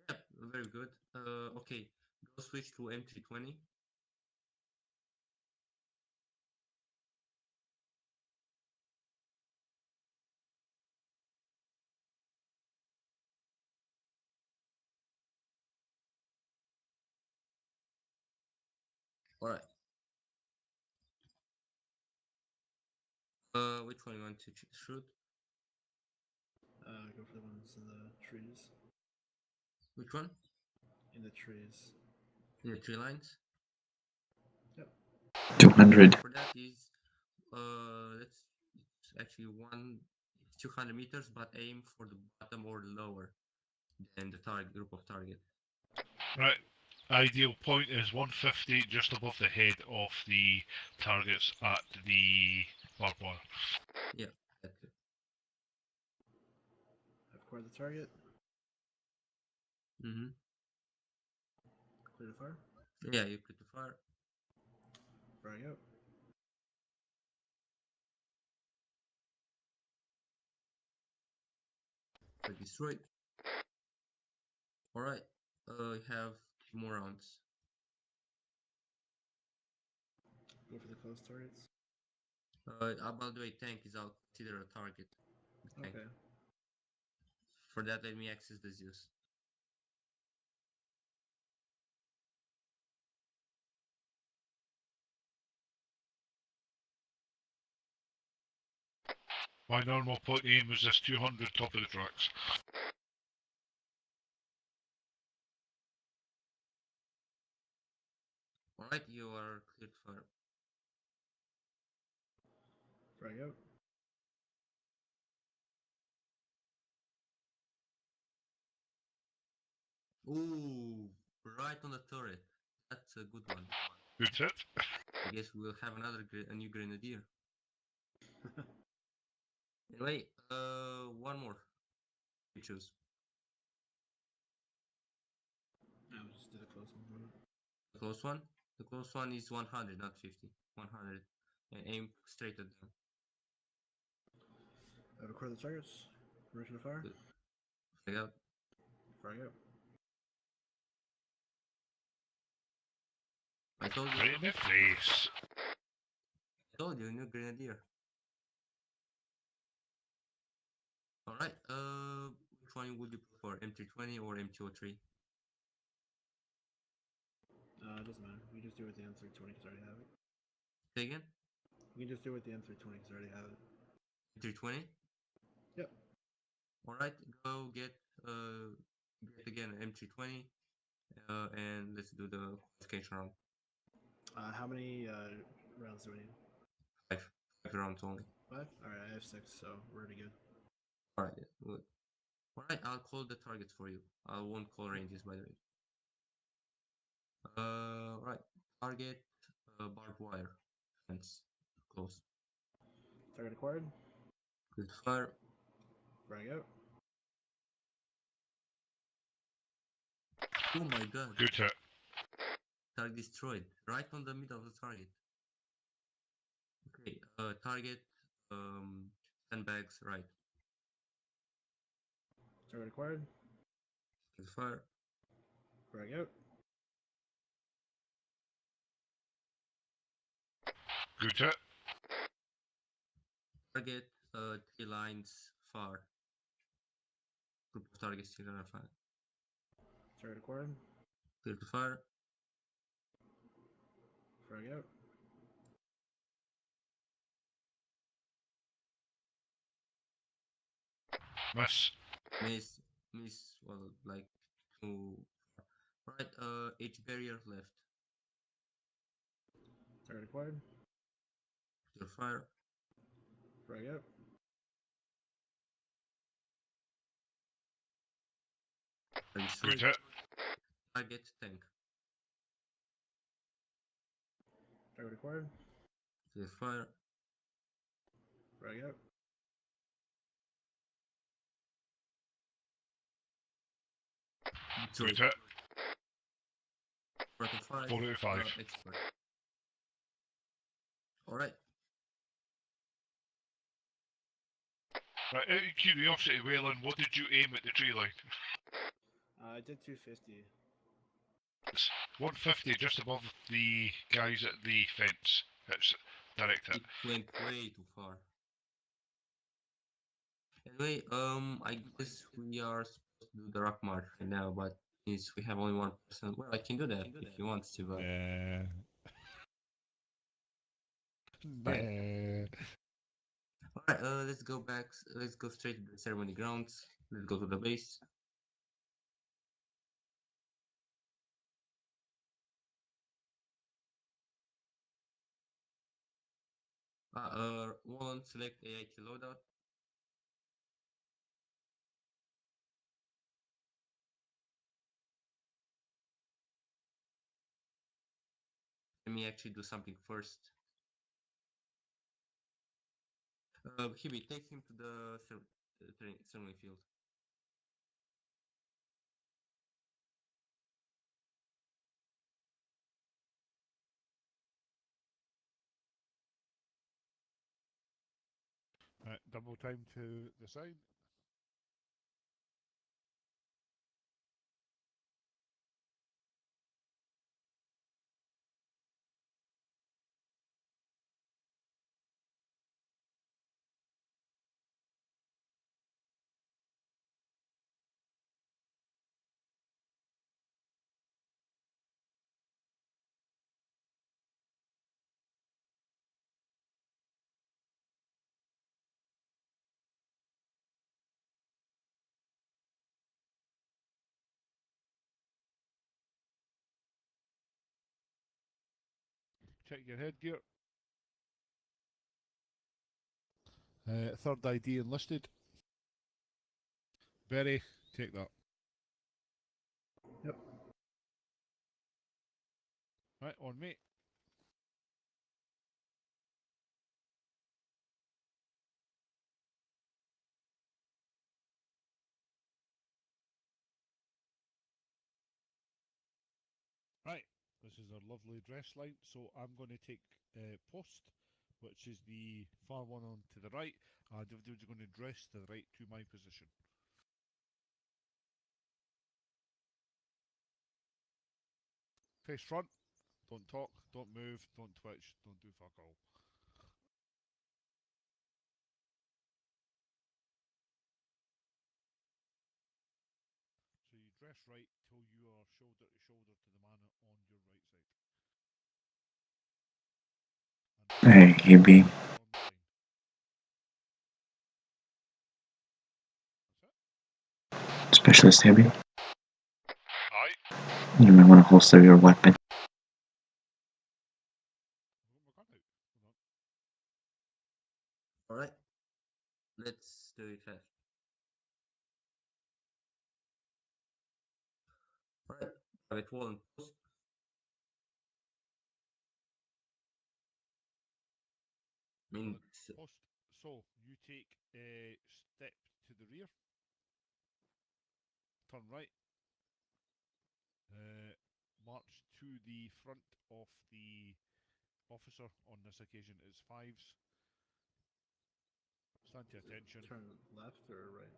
yeah, very good. Okay, go switch to M320. All right. Which one you want to shoot? Go for the ones in the trees. Which one? In the trees. In the 3 lines. Yep. 200. For that is it's actually 200 meters, but aim for the bottom or lower than the target group of target. Right. Ideal point is 150, just above the head of the targets at the barbed wire. Yeah, that's it. I've acquired the target. Mm-hmm. Clear to fire. Yeah, you clear to fire. Frag out. Destroyed. All right. You have 2 more rounds. Go for the close targets. By the way, tank is out. Consider a target. Tank. Okay. For that, let me access the Zeus. My normal point aim was this 200 top of the tracks. All right, you are cleared to fire. Frag out. Ooh, right on the turret. That's a good one. Good hit. I guess we'll have a new grenadier. Anyway, one more. You choose. do the close one. The close one? The close one is 100, not 50. 100. And aim straight at them. Record the targets. Permission to fire. Good. Flag out. Firing out. I told you. Right in the face. I told you, new grenadier. Alright, which one would you prefer, M320 or M203? It doesn't matter. We can just do it with the M320 because I already have it. Say again? We can just do it with the M320 because I already have it. M320? Yep. Alright, go get again M320, and let's do the qualification round. How many rounds do we need? 5 rounds only. 5? Alright, I have 6, so we're already good. Alright, good. Alright, I'll call the targets for you. I won't call ranges, by the way. Right, target barbed wire fence, close. Target acquired. Good fire. Firing out. Oh my god, Good hit. target destroyed, right on the middle of the target. Okay, target sandbags right. Target acquired. Good fire. Firing out. Good hit. Target 3 lines far. Group of targets still gonna fire. Target acquired. Clear to fire. Firing out. Miss. Miss, well, like too far. Right, H barrier left. Target acquired. Clear fire. Firing out. Target Good destroyed. hit. Target tank. Target acquired. Clear fire. Firing out. Good hit. 4 out of 5. 4 out of 5. Expert. Alright. Right, out of curiosity, Wayland, what did you aim at the tree line? I did 250. It's 150 just above the guys at the fence. It's direct hit. It went way too far. Anyway, I guess we are supposed to do the rock march right now, but since we have only one person, well, I can do that if you want to, but Nah. Right. Nah. alright, let's go back. Let's go straight to the ceremony grounds. Let's go to the base. One, select AIT loadout. Let me actually do something first. Hibby, take him to the ceremony field. Right, double time to the sign. Check your headgear. Third ID enlisted. Berry, take that. Yep. Right, on mate. Right, this is our lovely dress line, so I'm going to take post, which is the far one on to the right, and individuals are going to dress to the right to my position. Face front, don't talk, don't move, don't twitch, don't do fuck all. So you dress right till you are shoulder to shoulder to the man on your right side. And Hey, AB. on the line. That's it. Specialist heavy. Aye. You may want to holster your weapon. I've got my gun out. Hold on. Alright. Let's do it fast. Alright. Private wall and post. Means Post. So you take a step to the rear, turn right, march to the front of the officer. On this occasion, it's fives. Stand to attention. Turn left or right?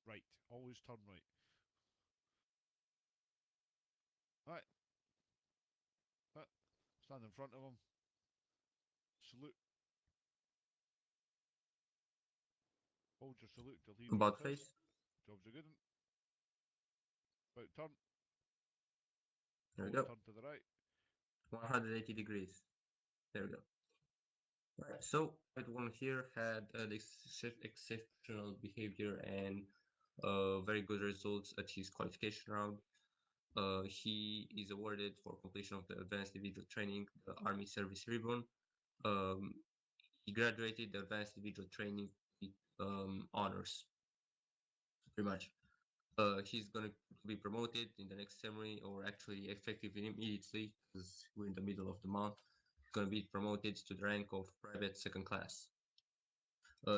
Right. Always turn right. Right. Stand in front of him. Salute. Hold your salute till he about reads his. face. Job's a good one. About turn. There we Always go. turn to the right. 180 degrees. There we go. Right. So that one here had exceptional behavior and very good results at his qualification round. He is awarded for completion of the Advanced Individual Training, the Army Service Ribbon. He graduated the Advanced Individual Training with honors, pretty much. He's going to be promoted in the next ceremony, or actually effective immediately, because we're in the middle of the month. He's going to be promoted to the rank of Private Second Class.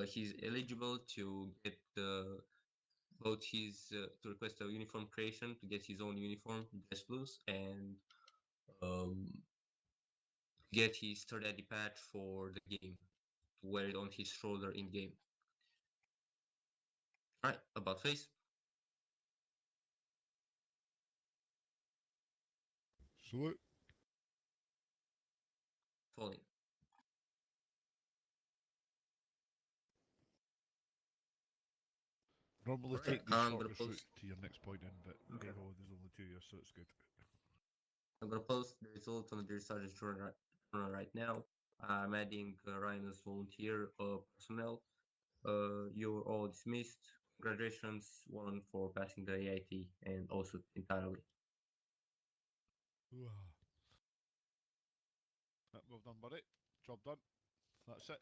He's eligible to get both his to request a uniform creation to get his own uniform, dress blues, and get his third ID patch for the game, to wear it on his shoulder in game. Alright, about face. Salute. Falling. Normally Alright, take the I'm gonna shortest route post. to your next point in, but Okay. hey ho, there's only 2 years, so it's good. I'm gonna post the results on the Dear Sergeant Journal right now. I'm adding Ryan as volunteer personnel. You're all dismissed. Congratulations, one for passing the AIT and also entirely. Well done, buddy. Job done. That's it.